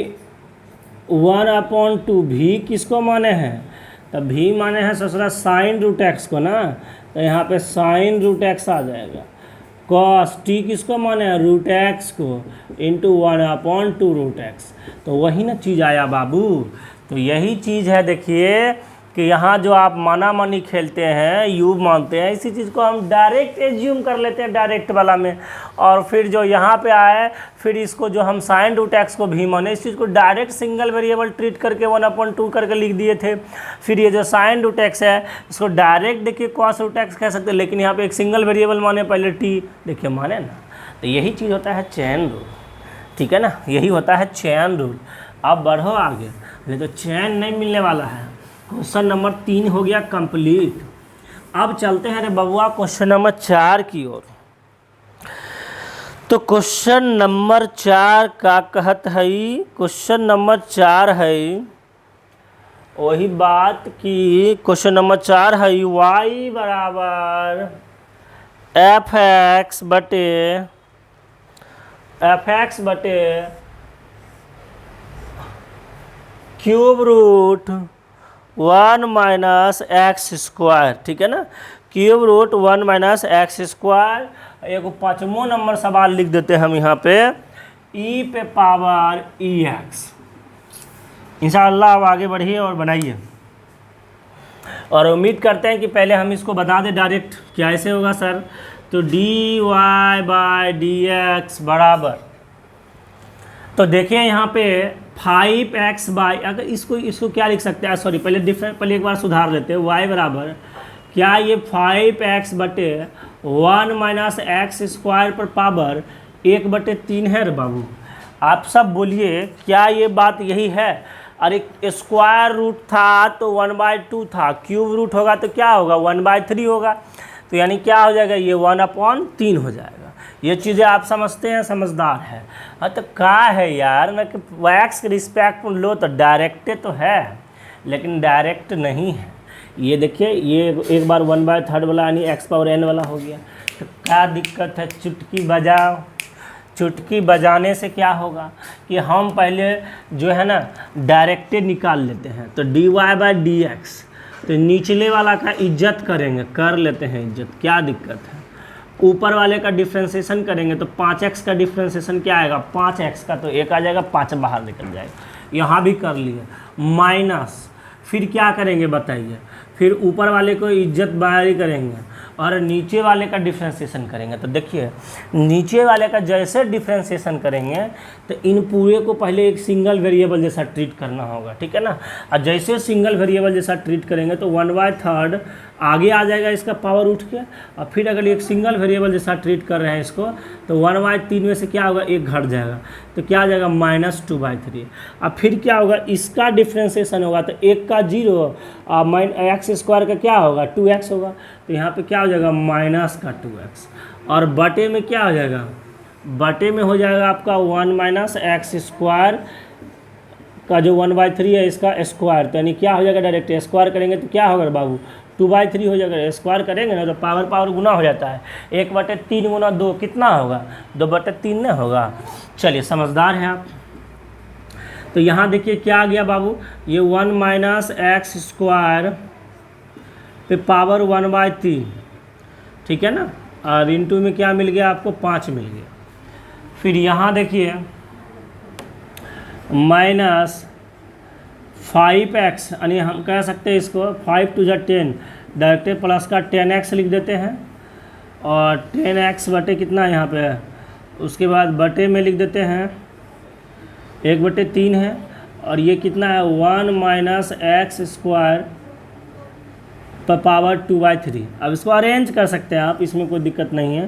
1/2 किसको माने हैं, तो भी माने हैं ससुरा sin√x को ना, तो यहाँ पे sin√x आ जाएगा। cos t किसको माने हैं, √x को, इंटू 1/2√x। तो वही ना चीज़ आया बाबू। तो यही चीज़ है देखिए कि यहाँ जो आप माना मानी खेलते हैं, यू मानते हैं, इसी चीज़ को हम डायरेक्ट एज्यूम कर लेते हैं डायरेक्ट वाला में, और फिर जो यहाँ पे आए फिर इसको जो हम sin√x को भी माने, इस चीज़ को डायरेक्ट सिंगल वेरिएबल ट्रीट करके 1/2 करके लिख दिए थे। फिर ये जो sin√x है इसको डायरेक्ट देखिए cos√x कह सकते हैं, लेकिन यहाँ पे एक सिंगल वेरिएबल माने पहले t, देखिए माने ना। तो यही चीज़ होता है चेन रूल, ठीक है ना, यही होता है चेन रूल। अब बढ़ो आगे, ये तो चेन नहीं मिलने वाला है। क्वेश्चन नंबर 3 हो गया कंप्लीट। अब चलते हैं रे बबुआ क्वेश्चन नंबर 4 की ओर। तो क्वेश्चन नंबर 4 का कहत है, क्वेश्चन नंबर 4 है वही बात कि क्वेश्चन नंबर 4 है y बराबर fx बटे cube root 1 minus x square, ठीक है ना, cube root 1 minus x square. एक 5वां नंबर सवाल लिख देते हैं हम यहाँ पे, e पे पावर ex। इंशाअल्लाह अब आगे बढ़िए और बनाइए, और उम्मीद करते हैं कि पहले हम इसको बता दें डायरेक्ट क्या ऐसे होगा सर। तो dy/dx बराबर, तो देखिए यहाँ पे 5x बाई, अगर इसको क्या लिख सकते हैं, सॉरी पहले एक बार सुधार लेते हैं। y बराबर क्या, ये 5x बटे 1 माइनस एक्स स्क्वायर पर पावर 1/3 है रे बाबू। आप सब बोलिए क्या ये बात यही है। अरे स्क्वायर रूट था तो 1/2 था, क्यूब रूट होगा तो क्या होगा 1/3 होगा, तो यानी क्या हो जाएगा, ये 1/3 हो जाएगा। ये चीज़ें आप समझते हैं, समझदार है। हाँ तो क्या है यार, मैं कि वैक्स के रिस्पेक्ट लो तो डायरेक्टे तो है, लेकिन डायरेक्ट नहीं है। ये देखिए, ये एक बार 1/3 वाला यानी x⁴n वाला हो गया, तो क्या दिक्कत है, चुटकी बजाओ। चुटकी बजाने से क्या होगा कि हम पहले जो है ना डायरेक्टे निकाल लेते हैं। तो dy/dx, तो निचले वाला का इज्जत करेंगे, कर लेते हैं इज्जत, क्या दिक्कत है। ऊपर वाले का डिफ्रेंसिएशन करेंगे तो 5x का डिफ्रेंसिएशन क्या आएगा, 5x का, तो 1 आ जाएगा, 5 बाहर निकल जाएगा। यहाँ भी कर लिए, माइनस, फिर क्या करेंगे बताइए, फिर ऊपर वाले को इज्जत बाहरी करेंगे और नीचे वाले का डिफ्रेंसिएशन करेंगे। तो देखिए नीचे वाले का जैसे डिफ्रेंसिएशन करेंगे तो इन पूरे को पहले एक सिंगल वेरिएबल जैसा ट्रीट करना होगा, ठीक है ना। और जैसे सिंगल वेरिएबल जैसा ट्रीट करेंगे तो 1/3 आगे आ जाएगा इसका पावर उठ के, और फिर अगर एक सिंगल वेरिएबल जैसा ट्रीट कर रहे हैं इसको तो 1/3 में से क्या होगा, 1 घट जाएगा, तो क्या आ जाएगा -2/3। अब फिर क्या होगा, इसका डिफ्रेंसिएशन होगा तो 1 का 0 और x² का क्या होगा 2x होगा, तो यहाँ पे क्या हो जाएगा -2x, और बटे में क्या हो जाएगा, बटे में हो जाएगा आपका 1 - x² का जो 1/3 है इसका स्क्वायर, तो यानी क्या हो जाएगा, डायरेक्ट स्क्वायर करेंगे तो क्या होगा बाबू 2/3 हो जाएगा। स्क्वायर करेंगे ना तो पावर गुना हो जाता है, 1/3 गुना 2 कितना होगा, 2/3 ना होगा। चलिए समझदार हैं आप। तो यहाँ देखिए क्या आ गया बाबू, ये 1 - x² पे पावर 1/3, ठीक है ना, और इंटू में क्या मिल गया आपको 5 मिल गया। फिर यहाँ देखिए -5x, यानी हम कह सकते हैं इसको 5 × 10 डायरेक्ट प्लस का 10x लिख देते हैं, और 10x बटे कितना यहाँ पे है, उसके बाद बटे में लिख देते हैं 1/3 है, और ये कितना है 1 माइनस एक्स स्क्वायर पर पावर 2/3। अब इसको अरेंज कर सकते हैं आप, इसमें कोई दिक्कत नहीं है।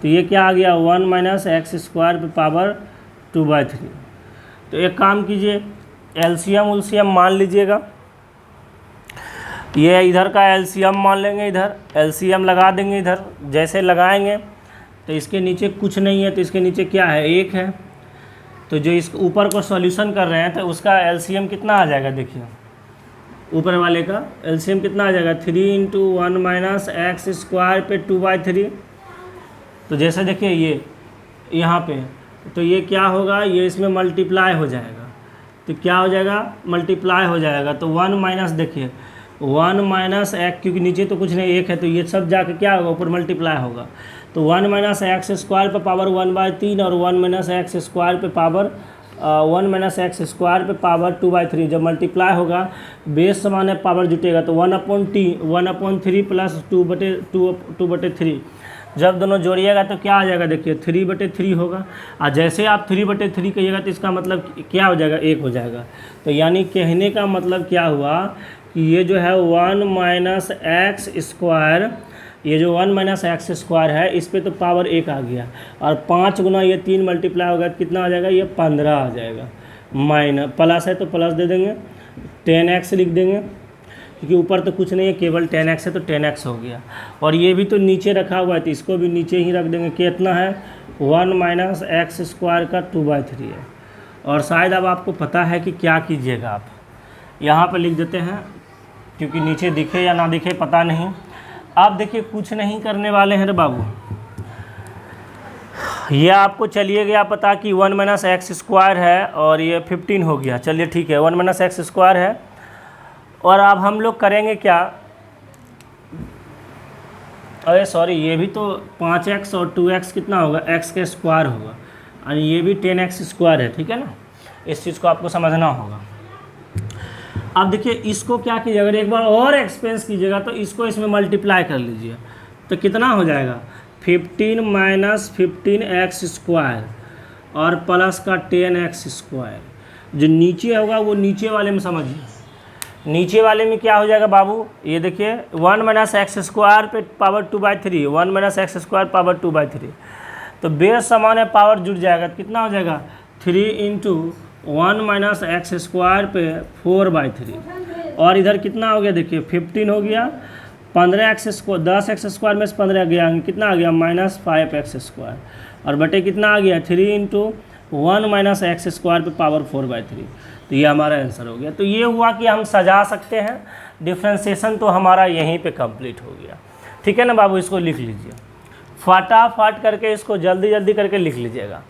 तो ये क्या आ गया 1 माइनस एक्स स्क्वायर पर पावर 2/3। तो एक काम कीजिए, एलसीएम उलसीएम मान लीजिएगा, ये इधर का एलसीएम मान लेंगे, इधर एलसीएम लगा देंगे। इधर जैसे लगाएंगे तो इसके नीचे कुछ नहीं है, तो इसके नीचे क्या है 1 है। तो जो इस ऊपर को सॉल्यूशन कर रहे हैं तो उसका एलसीएम कितना आ जाएगा, देखिए ऊपर वाले का एलसीएम कितना आ जाएगा 3 × 1 माइनस एक्स स्क्वायर पे 2/3। तो जैसे देखिए ये यहाँ पे, तो ये क्या होगा, ये इसमें मल्टीप्लाई हो जाएगा। तो क्या हो जाएगा, मल्टीप्लाई हो जाएगा। तो 1 माइनस, देखिए 1 माइनस एक्स, क्योंकि नीचे तो कुछ नहीं 1 है, तो ये सब जाके क्या होगा ऊपर मल्टीप्लाई होगा। तो 1 माइनस एक्स स्क्वायर पे पावर 1/3 और 1 माइनस एक्स स्क्वायर पे पावर 1 माइनस एक्स स्क्वायर पे पावर 2/3 जब मल्टीप्लाई होगा, बेस समान है पावर जुटेगा तो 1/3 प्लस 2/3 जब दोनों जोड़िएगा तो क्या आ जाएगा, देखिए 3/3 होगा। और जैसे आप 3/3 कहिएगा तो इसका मतलब क्या हो जाएगा, 1 हो जाएगा। तो यानी कहने का मतलब क्या हुआ कि ये जो है 1 माइनस एक्स स्क्वायर, ये जो 1 माइनस एक्स स्क्वायर है इस पे तो पावर 1 आ गया, और 5 गुना ये 3 मल्टीप्लाई होगा तो कितना आ जाएगा, ये 15 आ जाएगा। माइनस प्लस है तो प्लस दे देंगे, 10x लिख देंगे, क्योंकि ऊपर तो कुछ नहीं है केवल 10x है तो 10x हो गया। और ये भी तो नीचे रखा हुआ है तो इसको भी नीचे ही रख देंगे। कितना है 1 माइनस एक्स स्क्वायर का 2/3 है। और शायद अब आपको पता है कि क्या कीजिएगा, आप यहाँ पर लिख देते हैं, क्योंकि नीचे दिखे या ना दिखे पता नहीं। आप देखिए कुछ नहीं करने वाले हैं रे बाबू, ये आपको चलिए गया पता कि 1 माइनस एक्स स्क्वायर है और ये 15 हो गया। चलिए ठीक है, 1 माइनस एक्स स्क्वायर है। और अब हम लोग करेंगे क्या, अरे सॉरी, ये भी तो 5x और 2x कितना होगा, x के स्क्वायर होगा, और ये भी 10x स्क्वायर है, ठीक है ना। इस चीज़ को आपको समझना होगा। अब देखिए इसको क्या कीजिए, अगर एक बार और एक्सपेंस कीजिएगा तो इसको इसमें मल्टीप्लाई कर लीजिए तो कितना हो जाएगा 15 माइनस 15x स्क्वायर और प्लस का 10x स्क्वायर। जो नीचे होगा वो नीचे वाले में समझिए, नीचे वाले में क्या हो जाएगा बाबू, ये देखिए 1 माइनस एक्स स्क्वायर पे power 2/3, 1 minus x square power 2/3। तो बेस समान है पावर जुड़ जाएगा तो कितना हो जाएगा 3 × 1 माइनस एक्स स्क्वायर पे 4/3। और इधर कितना हो गया, देखिए 15 हो गया, 15x स्क्वायर 10x स्क्वायर में से 15 गया, कितना आ गया -5x स्क्वायर, और बटे कितना आ गया 3 × 1 माइनस एक्स स्क्वायर पे पावर 4/3। तो ये हमारा आंसर हो गया। तो ये हुआ कि हम सजा सकते हैं, डिफ्रेंशिएशन तो हमारा यहीं पे कंप्लीट हो गया। ठीक है ना बाबू, इसको लिख लीजिए फटाफट करके, इसको जल्दी जल्दी करके लिख लीजिएगा।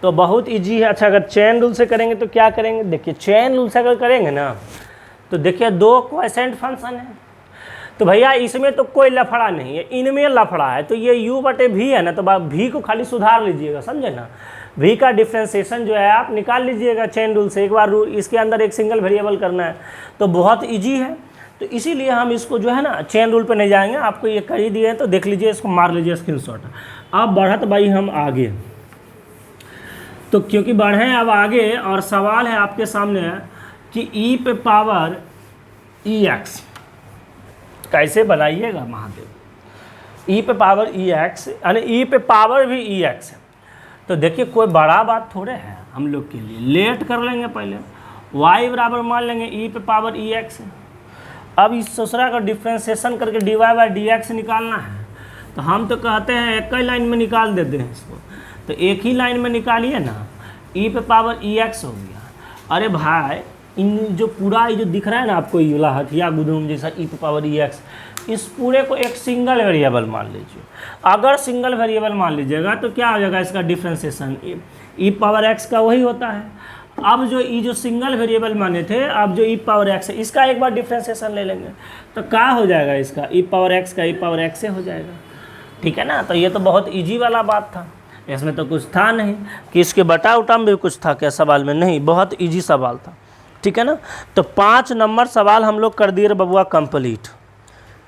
तो बहुत इजी है। अच्छा, अगर चेन रूल से करेंगे तो क्या करेंगे, देखिए चेन रूल से अगर करेंगे ना तो देखिए 2 क्वोशेंट फंक्शन है, तो भैया इसमें तो कोई लफड़ा नहीं है, इनमें लफड़ा है। तो ये u/v है ना, तो v को खाली सुधार लीजिएगा, समझे ना। v का डिफ्रेंशिएशन जो है आप निकाल लीजिएगा चेन रूल से। एक बार इसके अंदर एक सिंगल वेरिएबल करना है तो बहुत ईजी है। तो इसीलिए हम इसको जो है ना चेन रूल पे नहीं जाएंगे, आपको ये कर ही दिए हैं तो देख लीजिए, इसको मार लीजिए स्क्रीनशॉट। अब बढ़त भाई हम आगे, तो क्योंकि बढ़े अब आगे और सवाल है आपके सामने कि e पे पावर ex कैसे बनाइएगा महादेव। e पे पावर ex यानी e पे पावर भी ex है। तो देखिए कोई बड़ा बात थोड़े है हम लोग के लिए, लेट कर लेंगे पहले, y बराबर मान लेंगे e पे पावर ex है। अब इस दूसरा का डिफ्रेंशिएशन करके dy/dx निकालना है, तो हम तो कहते हैं एक ही लाइन में निकाल देते हैं इसको। तो एक ही लाइन में निकालिए ना, e पे पावर ex हो गया। अरे भाई इन जो पूरा ये जो दिख रहा है ना आपको, ये वाला हथिया गुदुम जैसा e पे पावर ex, इस पूरे को एक सिंगल वेरिएबल मान लीजिए। अगर सिंगल वेरिएबल मान लीजिएगा तो क्या हो जाएगा इसका डिफ्रेंशिएशन, e पावर x का वही होता है। अब जो जो सिंगल वेरिएबल माने थे, अब जो e पावर x है इसका एक बार डिफ्रेंशिएशन ले लेंगे तो क्या हो जाएगा, इसका e पावर x का e पावर x से हो जाएगा। ठीक है ना। तो ये तो बहुत ईजी वाला बात था, इसमें तो कुछ था नहीं कि इसके बटा उटा में भी कुछ था क्या सवाल में, नहीं, बहुत इजी सवाल था। ठीक है ना। तो 5 नंबर सवाल हम लोग कर दिए बबुआ कंप्लीट।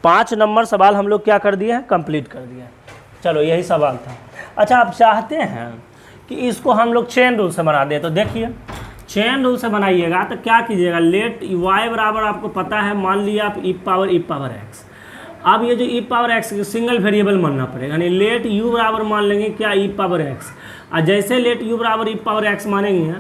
5 नंबर सवाल हम लोग क्या कर दिए हैं, कंप्लीट कर दिए हैं। चलो यही सवाल था। अच्छा, आप चाहते हैं कि इसको हम लोग चेन रूल से बना दें, तो देखिए चेन रूल से बनाइएगा तो क्या कीजिएगा, लेट y बराबर आपको पता है, मान लिया आप ई पावर x। अब ये जो ई पावर एक्स सिंगल वेरिएबल मानना पड़ेगा, यानी लेट u बराबर मान लेंगे क्या, ई पावर x। और जैसे लेट u बराबर ई पावर x मानेंगे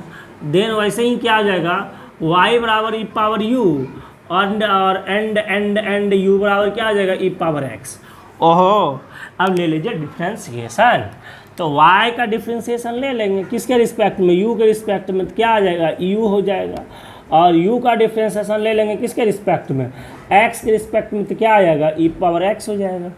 देन वैसे ही क्या आ जाएगा, y बराबर ई पावर u और एंड u बराबर क्या आ जाएगा, ई पावर x। ओहो, अब ले लीजिए डिफ्रेंसिएशन। तो y का डिफ्रेंसिएशन ले लेंगे किसके रिस्पेक्ट में, u के रिस्पेक्ट में, तो क्या आ जाएगा, u हो जाएगा। और u का डिफ्रेंसिएशन ले लेंगे किसके रिस्पेक्ट में, x के रिस्पेक्ट में, तो क्या आ जाएगा, ई पावर x हो जाएगा।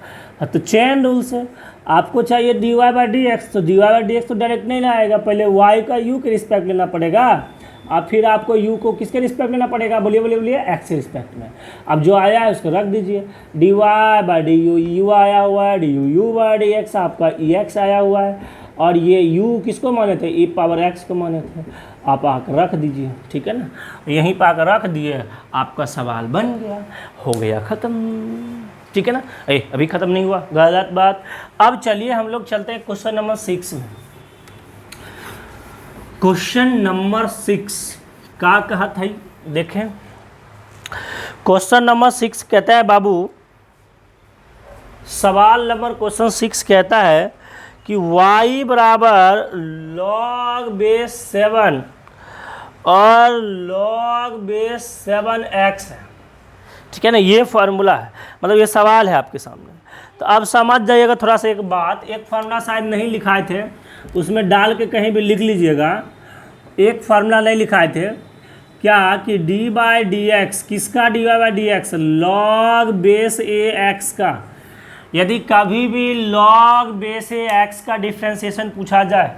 तो चेन रूल से आपको चाहिए dy बाई डी एक्स, तो dy बाई डी एक्स तो डायरेक्ट नहीं लाएगा, पहले y का u के रिस्पेक्ट लेना पड़ेगा, अब फिर आपको u को किसके रिस्पेक्ट लेना पड़ेगा, बोलिए बोलिए बोलिए, x के रिस्पेक्ट में। अब जो आया है उसको रख दीजिए, dy बाई डी यू आया हुआ है, du बाई डी एक्स आपका ex आया हुआ है, और ये u किसको माने थे, ई पावर x को माने थे। आप आकर रख दीजिए, ठीक है ना, यहीं पर आकर रख दिए, आपका सवाल बन गया, हो गया ख़त्म, ठीक है ना। अभी ख़त्म नहीं हुआ, गलत बात। अब चलिए हम लोग चलते हैं क्वेश्चन नंबर 6 में। क्वेश्चन नंबर 6 का कहत है, देखें क्वेश्चन नंबर 6 कहता है बाबू, सवाल नंबर क्वेश्चन 6 कहता है कि y बराबर log बेस 7 और log बेस 7x है, ठीक है ना, ये फार्मूला है, मतलब ये सवाल है आपके सामने। तो अब समझ जाइएगा थोड़ा सा एक बात, एक फार्मूला शायद नहीं लिखाए थे, उसमें डाल के कहीं भी लिख लीजिएगा, एक फार्मूला नहीं लिखाए थे क्या, कि डी बाई डी एक्स, किसका D by D x, log base A x का। यदि कभी भी लॉग बेस ए एक्स का डिफ्रेंसिएशन पूछा जाए,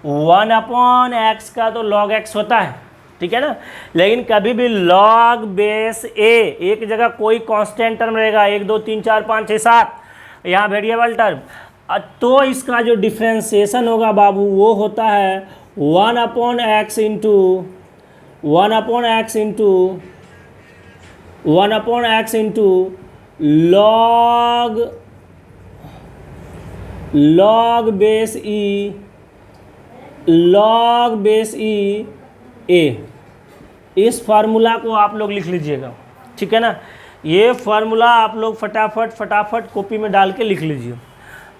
1/x का तो log x होता है, ठीक है ना, लेकिन कभी भी log बेस a, एक जगह कोई कांस्टेंट टर्म रहेगा, 1 2 3 4 5 6 7, यहाँ वेरिएबल टर्म, तो इसका जो डिफ्रेंसिएशन होगा बाबू वो होता है 1/x into log base e a। इस फार्मूला को आप लोग लिख लीजिएगा, ठीक है ना, ये फार्मूला आप लोग फटाफट कॉपी में डाल के लिख लीजिए,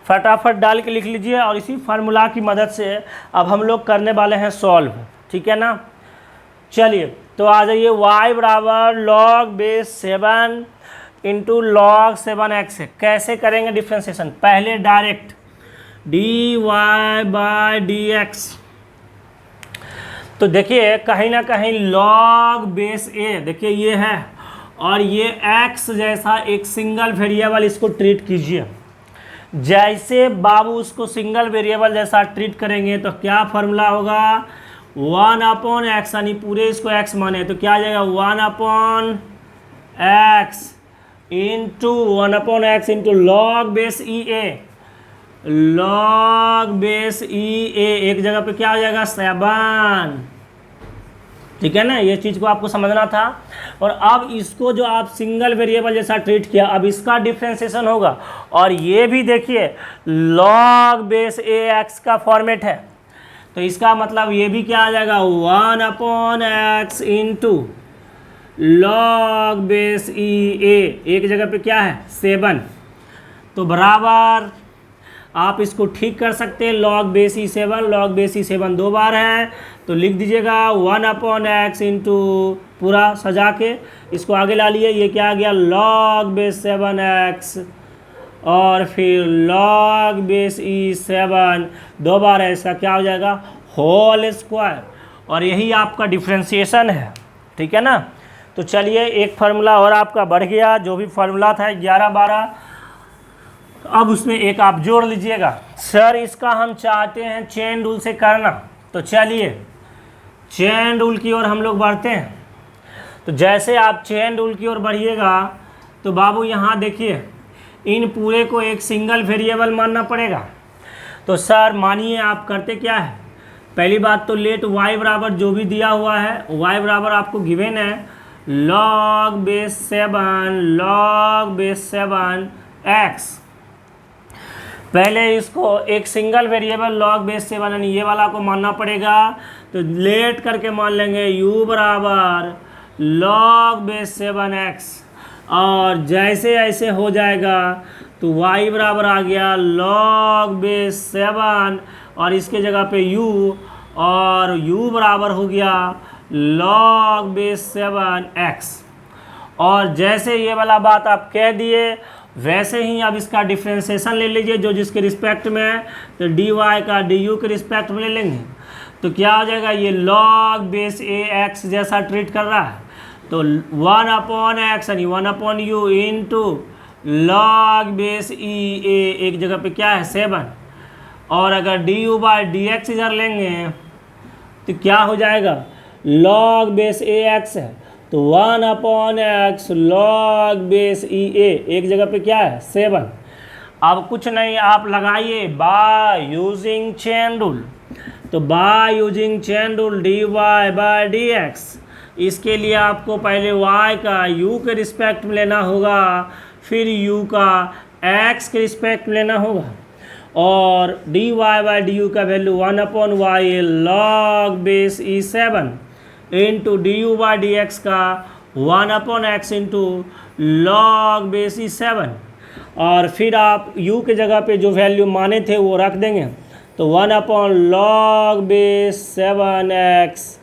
फटाफट डाल के लिख लीजिए। और इसी फार्मूला की मदद से अब हम लोग करने वाले हैं सॉल्व, ठीक है ना। चलिए तो आ जाइए, y बराबर log base 7 into log 7x है। कैसे करेंगे डिफ्रेंसिएशन, पहले direct dy by D x, तो देखिए कहीं ना कहीं log बेस a, देखिए ये है, और ये x जैसा एक सिंगल वेरिएबल इसको ट्रीट कीजिए। जैसे बाबू उसको सिंगल वेरिएबल जैसा ट्रीट करेंगे तो क्या फार्मूला होगा, 1/x, यानी पूरे इसको x माने तो क्या आ जाएगा, 1/x इंटू log बेस ई ए, log बेस ई ए, एक जगह पे क्या हो जाएगा, 7, ठीक है ना, ये चीज़ को आपको समझना था। और अब इसको जो आप सिंगल वेरिएबल जैसा ट्रीट किया, अब इसका डिफ्रेंसिएशन होगा, और ये भी देखिए log बेस ए एक्स का फॉर्मेट है, तो इसका मतलब ये भी क्या आ जाएगा, 1/x इंटू log बेस ई ए, एक जगह पे क्या है, 7, तो बराबर आप इसको ठीक कर सकते हैं, log बेस ई 7 दो बार है, तो लिख दीजिएगा 1/x इंटू, पूरा सजा के इसको आगे ला लिए, ये क्या आ गया, log बेस 7x, और फिर log बेस ई 7 दो बार है, इसका क्या हो जाएगा, होल स्क्वायर, और यही आपका डिफ्रेंसिएशन है, ठीक है ना। तो चलिए एक फार्मूला और आपका बढ़ गया, जो भी फार्मूला था 11-12, अब उसमें एक आप जोड़ लीजिएगा। सर इसका हम चाहते हैं चेन रूल से करना, तो चलिए चेन रूल की ओर हम लोग बढ़ते हैं। तो जैसे आप चेन रूल की ओर बढ़िएगा तो बाबू यहाँ देखिए, इन पूरे को एक सिंगल वेरिएबल मानना पड़ेगा। तो सर मानिए आप करते क्या है, पहली बात तो लेट y बराबर जो भी दिया हुआ है, y बराबर आपको गिवन है log बेस 7 x, पहले इसको एक सिंगल वेरिएबल लॉग बेस 7 यानी ये वाला को मानना पड़ेगा। तो लेट करके मान लेंगे u बराबर लॉग बेस 7x, और जैसे ऐसे हो जाएगा तो y बराबर आ गया लॉग बेस 7 और इसके जगह पे u, और u बराबर हो गया लॉग बेस 7x। और जैसे ये वाला बात आप कह दिए वैसे ही अब इसका डिफ्रेंसिएशन ले लीजिए जो जिसके रिस्पेक्ट में है। तो dy का du के रिस्पेक्ट में ले लेंगे तो क्या हो जाएगा, ये लॉग बेस ax जैसा ट्रीट कर रहा है। तो 1/x यानी 1/u into log base e a, एक जगह पे क्या है 7, और अगर du/dx इधर लेंगे तो क्या हो जाएगा, लॉग बेस ax है तो 1/x log base e a, एक जगह पे क्या है 7। अब कुछ नहीं, आप लगाइए बाय यूजिंग चेन रूल। तो by using chain rule dy/dx, इसके लिए आपको पहले y का u के रिस्पेक्ट में लेना होगा, फिर u का x के रिस्पेक्ट में लेना होगा, और dy/du का value 1/y log base e7 into du/dx का 1/x into log base e7, और फिर आप u के जगह पे जो वैल्यू माने थे वो रख देंगे। तो 1/log बेस 7x,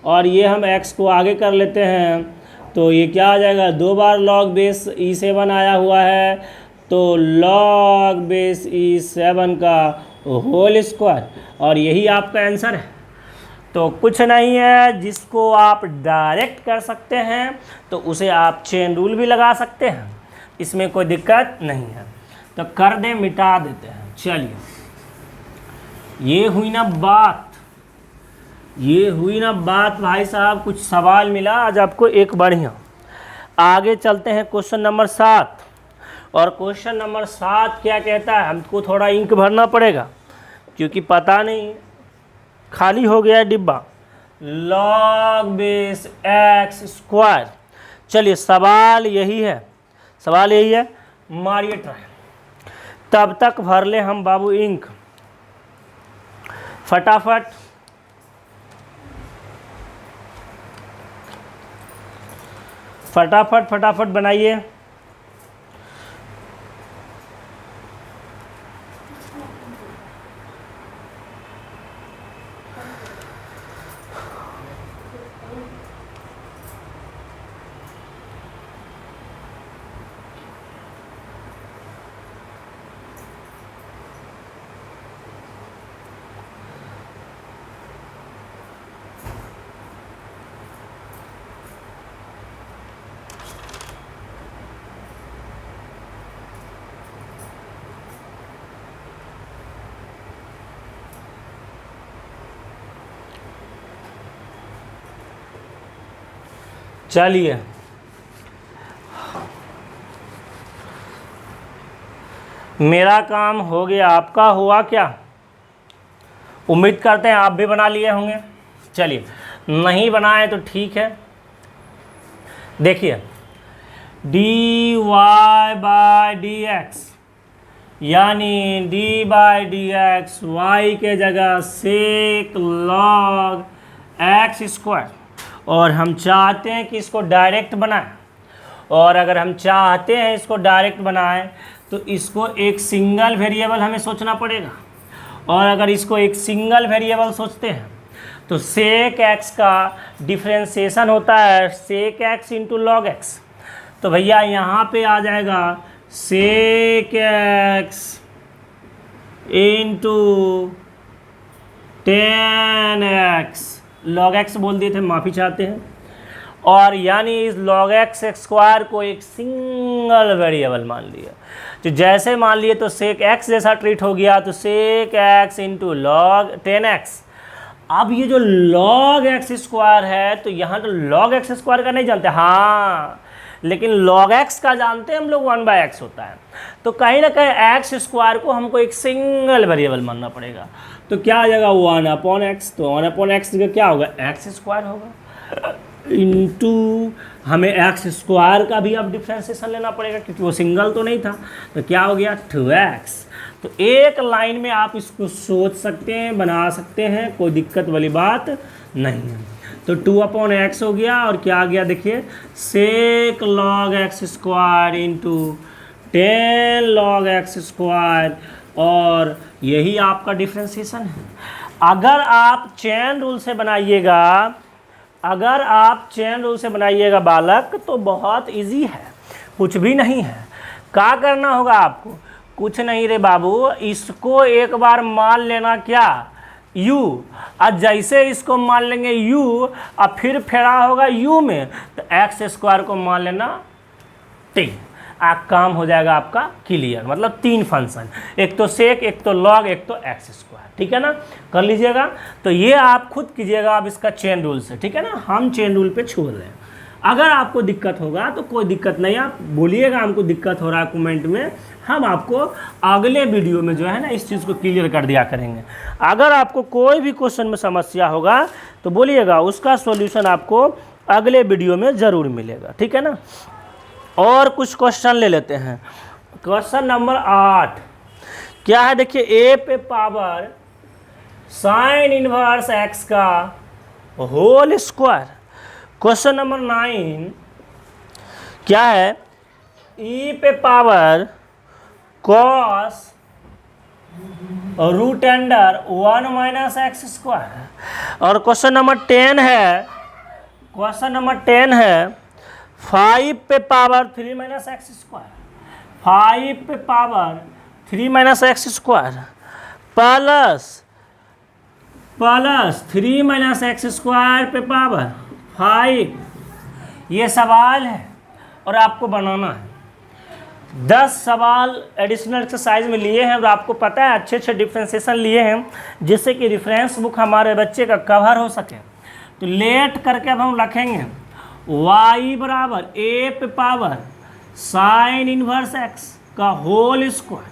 और ये हम x को आगे कर लेते हैं तो ये क्या आ जाएगा, 2 बार log बेस e7 आया हुआ है तो log बेस e7 का होल स्क्वायर, और यही आपका आंसर है। तो कुछ नहीं है, जिसको आप डायरेक्ट कर सकते हैं तो उसे आप चेन रूल भी लगा सकते हैं, इसमें कोई दिक्कत नहीं है। तो कर दें, मिटा देते हैं। चलिए, ये हुई ना बात, ये हुई ना बात भाई साहब। कुछ सवाल मिला आज आपको एक बढ़िया। आगे चलते हैं क्वेश्चन नंबर 7, और क्वेश्चन नंबर 7 क्या कहता है, हमको थोड़ा इंक भरना पड़ेगा क्योंकि पता नहीं खाली हो गया है डिब्बा। लॉग बेस एक्स स्क्वायर, चलिए सवाल यही है, सवाल यही है, मारिए ट्राई। तब तक भर ले हम बाबू इंक फटाफट। फटाफट फटाफट बनाइए। चलिए, मेरा काम हो गया, आपका हुआ क्या? उम्मीद करते हैं आप भी बना लिए होंगे। चलिए, नहीं बनाए तो ठीक है। देखिए, dy/dx यानी d/dx y के जगह सेक लॉग एक्स स्क्वायर, और हम चाहते हैं कि इसको डायरेक्ट बनाएं, और अगर हम चाहते हैं इसको डायरेक्ट बनाएं तो इसको एक सिंगल वेरिएबल हमें सोचना पड़ेगा, और अगर इसको एक सिंगल वेरिएबल सोचते हैं तो सेक एक्स का डिफ्रेंसिएशन होता है sec x into log x. तो भैया यहाँ पे आ जाएगा sec x into ten x, log x बोल दिए थे, माफ़ी चाहते हैं। और यानी इस log x स्क्वायर को एक सिंगल वेरिएबल मान लिया, तो जैसे मान लिए तो सेक x जैसा ट्रीट हो गया, तो सेक x इंटू लॉग 10x। अब ये जो log x स्क्वायर है तो यहाँ तो log x स्क्वायर का नहीं जानते, हाँ, लेकिन log x का जानते हैं हम लोग 1/x होता है। तो कहीं ना कहीं x स्क्वायर को हमको एक सिंगल वेरिएबल मानना पड़ेगा, तो क्या आ जाएगा 1/x। तो 1/x जगह क्या होगा, x स्क्वायर होगा, इंटू हमें एक्स स्क्वायर का भी अब डिफ्रेंसिएशन लेना पड़ेगा क्योंकि वो सिंगल तो नहीं था, तो क्या हो गया 2x। तो एक लाइन में आप इसको सोच सकते हैं, बना सकते हैं, कोई दिक्कत वाली बात नहीं है। तो 2/x हो गया और क्या आ गया देखिए, sec log x square into 10 log x square, और यही आपका डिफ्रेंशिएशन है। अगर आप चेन रूल से बनाइएगा, अगर आप चेन रूल से बनाइएगा बालक, तो बहुत इजी है, कुछ भी नहीं है। क्या करना होगा आपको, कुछ नहीं रे बाबू, इसको एक बार मान लेना क्या, u, और जैसे इसको मान लेंगे u और फिर फेरा होगा u में, तो x स्क्वायर को मान लेना t, काम हो जाएगा आपका क्लियर। मतलब 3 फंक्शन, एक तो सेक, एक तो लॉग, एक तो एक्स स्क्वायर, ठीक है ना, कर लीजिएगा। तो ये आप खुद कीजिएगा आप इसका चेन रूल से, ठीक है ना, हम चेन रूल पे छोड़ रहे हैं। अगर आपको दिक्कत होगा तो कोई दिक्कत नहीं, आप बोलिएगा हमको दिक्कत हो रहा है कमेंट में, हम आपको अगले वीडियो में जो है ना इस चीज़ को क्लियर कर दिया करेंगे। अगर आपको कोई भी क्वेश्चन में समस्या होगा तो बोलिएगा, उसका सॉल्यूशन आपको अगले वीडियो में ज़रूर मिलेगा, ठीक है ना। और कुछ क्वेश्चन ले लेते हैं। क्वेश्चन नंबर 8 क्या है देखिए, ए पे पावर साइन इनवर्स एक्स का होल स्क्वायर। क्वेश्चन नंबर 9 क्या है, ई पे power cos root under 1 minus x square. और क्वेश्चन नंबर 10 है, क्वेश्चन नंबर 10 है 5 पे पावर 3 माइनस एक्स स्क्वायर, 5 पे power 3 minus x square plus 3 minus x square पे पावर 5। ये सवाल है और आपको बनाना है। 10 सवाल एडिशनल एक्सरसाइज में लिए हैं और आपको पता है अच्छे अच्छे डिफ्रेंशिएशन लिए हैं, जिससे कि रेफरेंस बुक हमारे बच्चे का कवर हो सके। तो लेट करके अब हम रखेंगे y बराबर a पे पावर साइन इनवर्स x का होल स्क्वायर,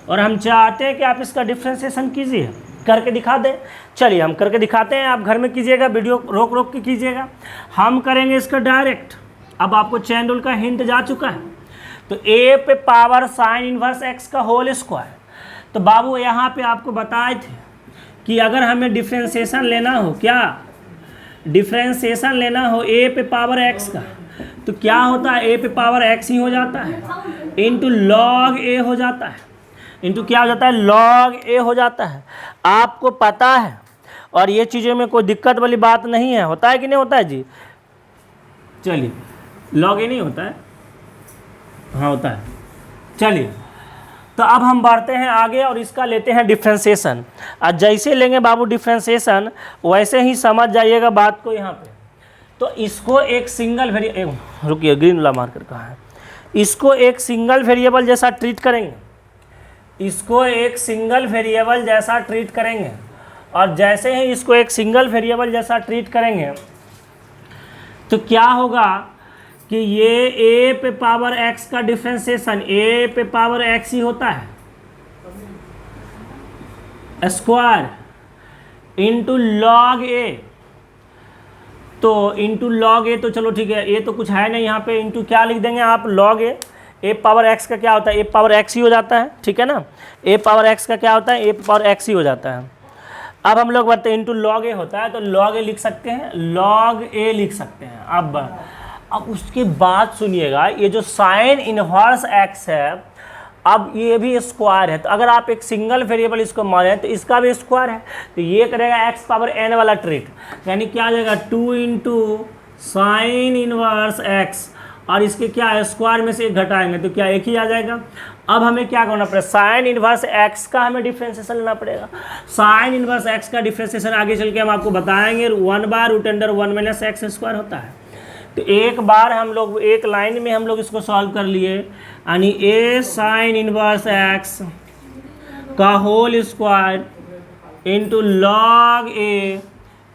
और हम चाहते हैं कि आप इसका डिफ्रेंशिएशन कीजिए, करके दिखा दें। चलिए हम करके दिखाते हैं, आप घर में कीजिएगा, वीडियो रोक रोक के कीजिएगा, हम करेंगे इसका डायरेक्ट। अब आपको चेन रूल का हिंट जा चुका है। तो a पे पावर साइन इनवर्स x का होल स्क्वायर, तो बाबू यहाँ पे आपको बताए थे कि अगर हमें डिफ्रेंशिएशन लेना हो, क्या डिफ्रेंशिएशन लेना हो a पे पावर x का, तो क्या होता है, a पे पावर x ही हो जाता है इंटू लॉग a हो जाता है, इंटू क्या हो जाता है, लॉग a हो जाता है। आपको पता है, और ये चीज़ों में कोई दिक्कत वाली बात नहीं है। होता है कि नहीं होता है जी? चलिए, लॉग a नहीं होता है, हाँ होता है। चलिए, तो अब हम बढ़ते हैं आगे और इसका लेते हैं डिफ्रेंशिएशन। और जैसे लेंगे बाबू डिफ्रेंशिएशन, वैसे ही समझ जाइएगा बात को यहाँ पे। तो इसको एक सिंगल वेरिएबल, रुकिए ग्रीन वाला मार्कर कहाँ है, इसको एक सिंगल वेरिएबल जैसा ट्रीट करेंगे, इसको एक सिंगल वेरिएबल जैसा ट्रीट करेंगे। और जैसे ही इसको एक सिंगल वेरिएबल जैसा ट्रीट करेंगे तो क्या होगा कि ये a पे पावर x का डिफ्रेंशिएशन a पे पावर x ही होता है स्क्वायर इंटू लॉग a। तो इंटू लॉग a, तो चलो ठीक है, a तो कुछ है नहीं यहाँ पे, इंटू क्या लिख देंगे आप, लॉग a पावर x का क्या होता है, a पावर x ही हो जाता है, ठीक है ना। a पावर x का क्या होता है, a पावर x ही हो जाता है। अब हम लोग बताते हैं इंटू लॉग a होता है, तो लॉग a लिख सकते हैं, लॉग a लिख सकते हैं। अब उसके बाद सुनिएगा, ये जो साइन इनवर्स x है, अब ये भी स्क्वायर है। तो अगर आप एक सिंगल वेरिएबल इसको माने तो इसका भी स्क्वायर है, तो ये करेगा x पावर n वाला ट्रीट, यानी क्या आ जाएगा 2 इंटू साइन इनवर्स x, और इसके क्या है, स्क्वायर में से एक घटाएंगे तो क्या एक ही आ जाएगा। अब हमें क्या करना पड़ेगा, साइन इनवर्स x का हमें डिफ्रेंशिएशन लेना पड़ेगा। साइन इनवर्स x का डिफ्रेंशिएशन आगे चल के हम आपको बताएंगे, 1/√1 माइनस एक्स स्क्वायर होता है। तो एक बार हम लोग एक लाइन में हम लोग इसको सॉल्व कर लिए, यानी a साइन इनवर्स x का whole square into log a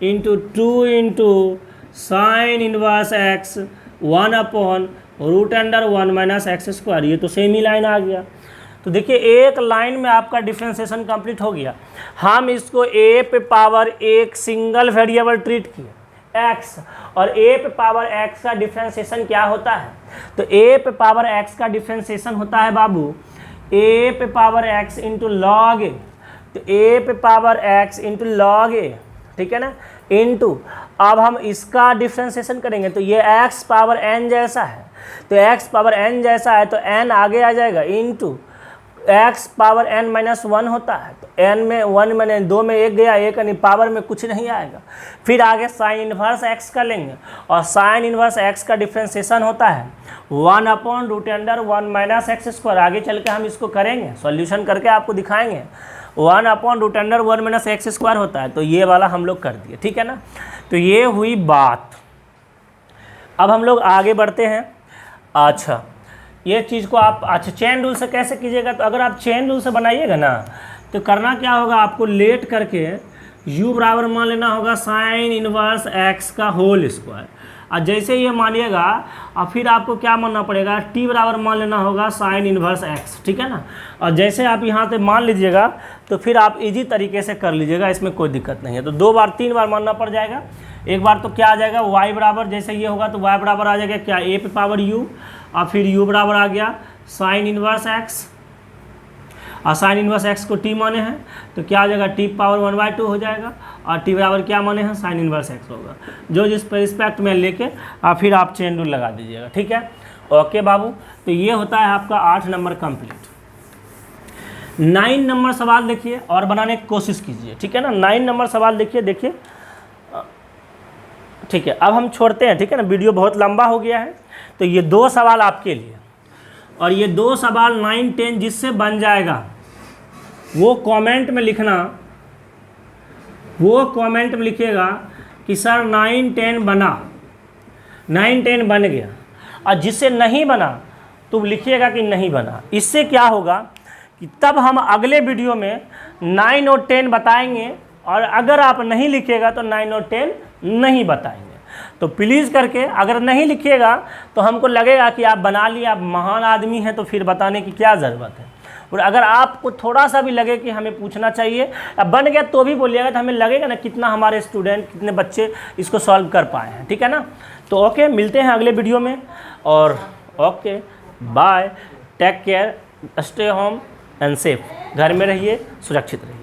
into 2 into sine inverse x 1/√1 minus x square. ये तो सेम ही लाइन आ गया। तो देखिए एक लाइन में आपका डिफ्रेंशिएशन कंप्लीट हो गया। हम इसको a पे पावर एक सिंगल वेरिएबल ट्रीट किए x, और a पे पावर x का डिफ्रेंशिएशन क्या होता है, तो a पे पावर x का डिफ्रेंशिएशन होता है बाबू ए पे पावर एक्स इंटू लॉग ए, तो ए पे पावर एक्स इंटू लॉग ए, ठीक है ना, इंटू अब हम इसका डिफ्रेंसिएशन करेंगे तो ये x पावर n जैसा है, तो x पावर n जैसा है तो n आगे आ जाएगा into x power n minus 1 होता है, तो n में 1 मैंने 2 में 1 गया, 1 यानी पावर में कुछ नहीं आएगा। फिर आगे साइन इन्वर्स x का लेंगे और साइन इन्वर्स x का डिफ्रेंसिएशन होता है 1/√1 माइनस एक्स स्क्वायर। आगे चल के हम इसको करेंगे, सॉल्यूशन करके आपको दिखाएंगे। 1/√1 माइनस एक्स स्क्वायर होता है, तो ये वाला हम लोग कर दिए, ठीक है ना। तो ये हुई बात। अब हम लोग आगे बढ़ते हैं। अच्छा, ये चीज़ को आप अच्छा चेन रूल से कैसे कीजिएगा, तो अगर आप चेन रूल से बनाइएगा ना तो करना क्या होगा, आपको लेट करके u बराबर मान लेना होगा साइन इनवर्स x का होल स्क्वायर, और जैसे ये मानिएगा और फिर आपको क्या मानना पड़ेगा, t बराबर मान लेना होगा साइन इनवर्स x, ठीक है ना। और जैसे आप यहाँ से मान लीजिएगा तो फिर आप इजी तरीके से कर लीजिएगा, इसमें कोई दिक्कत नहीं है। तो 2 बार 3 बार मानना पड़ जाएगा। एक बार तो क्या आ जाएगा, y बराबर जैसे ये होगा तो y बराबर आ जाएगा क्या, a पे पावर u, और फिर u बराबर आ गया साइन इनवर्स x, और साइन इनवर्स x को t माने हैं तो क्या आ जाएगा, t पावर 1/2 हो जाएगा, और t बराबर क्या माने हैं, साइन इनवर्स x होगा। जो जिस रिस्पेक्ट में लेके और फिर आप चेन रूल लगा दीजिएगा, ठीक है। ओके बाबू, तो ये होता है आपका 8 नंबर कंप्लीट। 9 नंबर सवाल देखिए और बनाने की कोशिश कीजिए, ठीक है ना। 9 नंबर सवाल देखिए, ठीक है। अब हम छोड़ते हैं, ठीक है ना, वीडियो बहुत लंबा हो गया है। तो ये 2 सवाल आपके लिए, और ये 2 सवाल 9, 10 जिससे बन जाएगा वो कमेंट में लिखना, वो कमेंट में लिखिएगा कि सर 9, 10 बना, 9, 10 बन गया, और जिससे नहीं बना तो लिखिएगा कि नहीं बना। इससे क्या होगा कि तब हम अगले वीडियो में 9 और 10 बताएंगे, और अगर आप नहीं लिखिएगा तो 9 और 10 नहीं बताएंगे। तो प्लीज़ करके अगर नहीं लिखिएगा तो हमको लगेगा कि आप बना लिए, आप महान आदमी हैं, तो फिर बताने की क्या ज़रूरत है। और अगर आपको थोड़ा सा भी लगे कि हमें पूछना चाहिए, अब बन गया तो भी बोलिएगा, तो हमें लगेगा ना कितना हमारे स्टूडेंट, कितने बच्चे इसको सॉल्व कर पाए हैं, ठीक है ना। तो ओके, मिलते हैं अगले वीडियो में, और okay bye, take care, stay home and safe, घर में रहिए, सुरक्षित रहिए।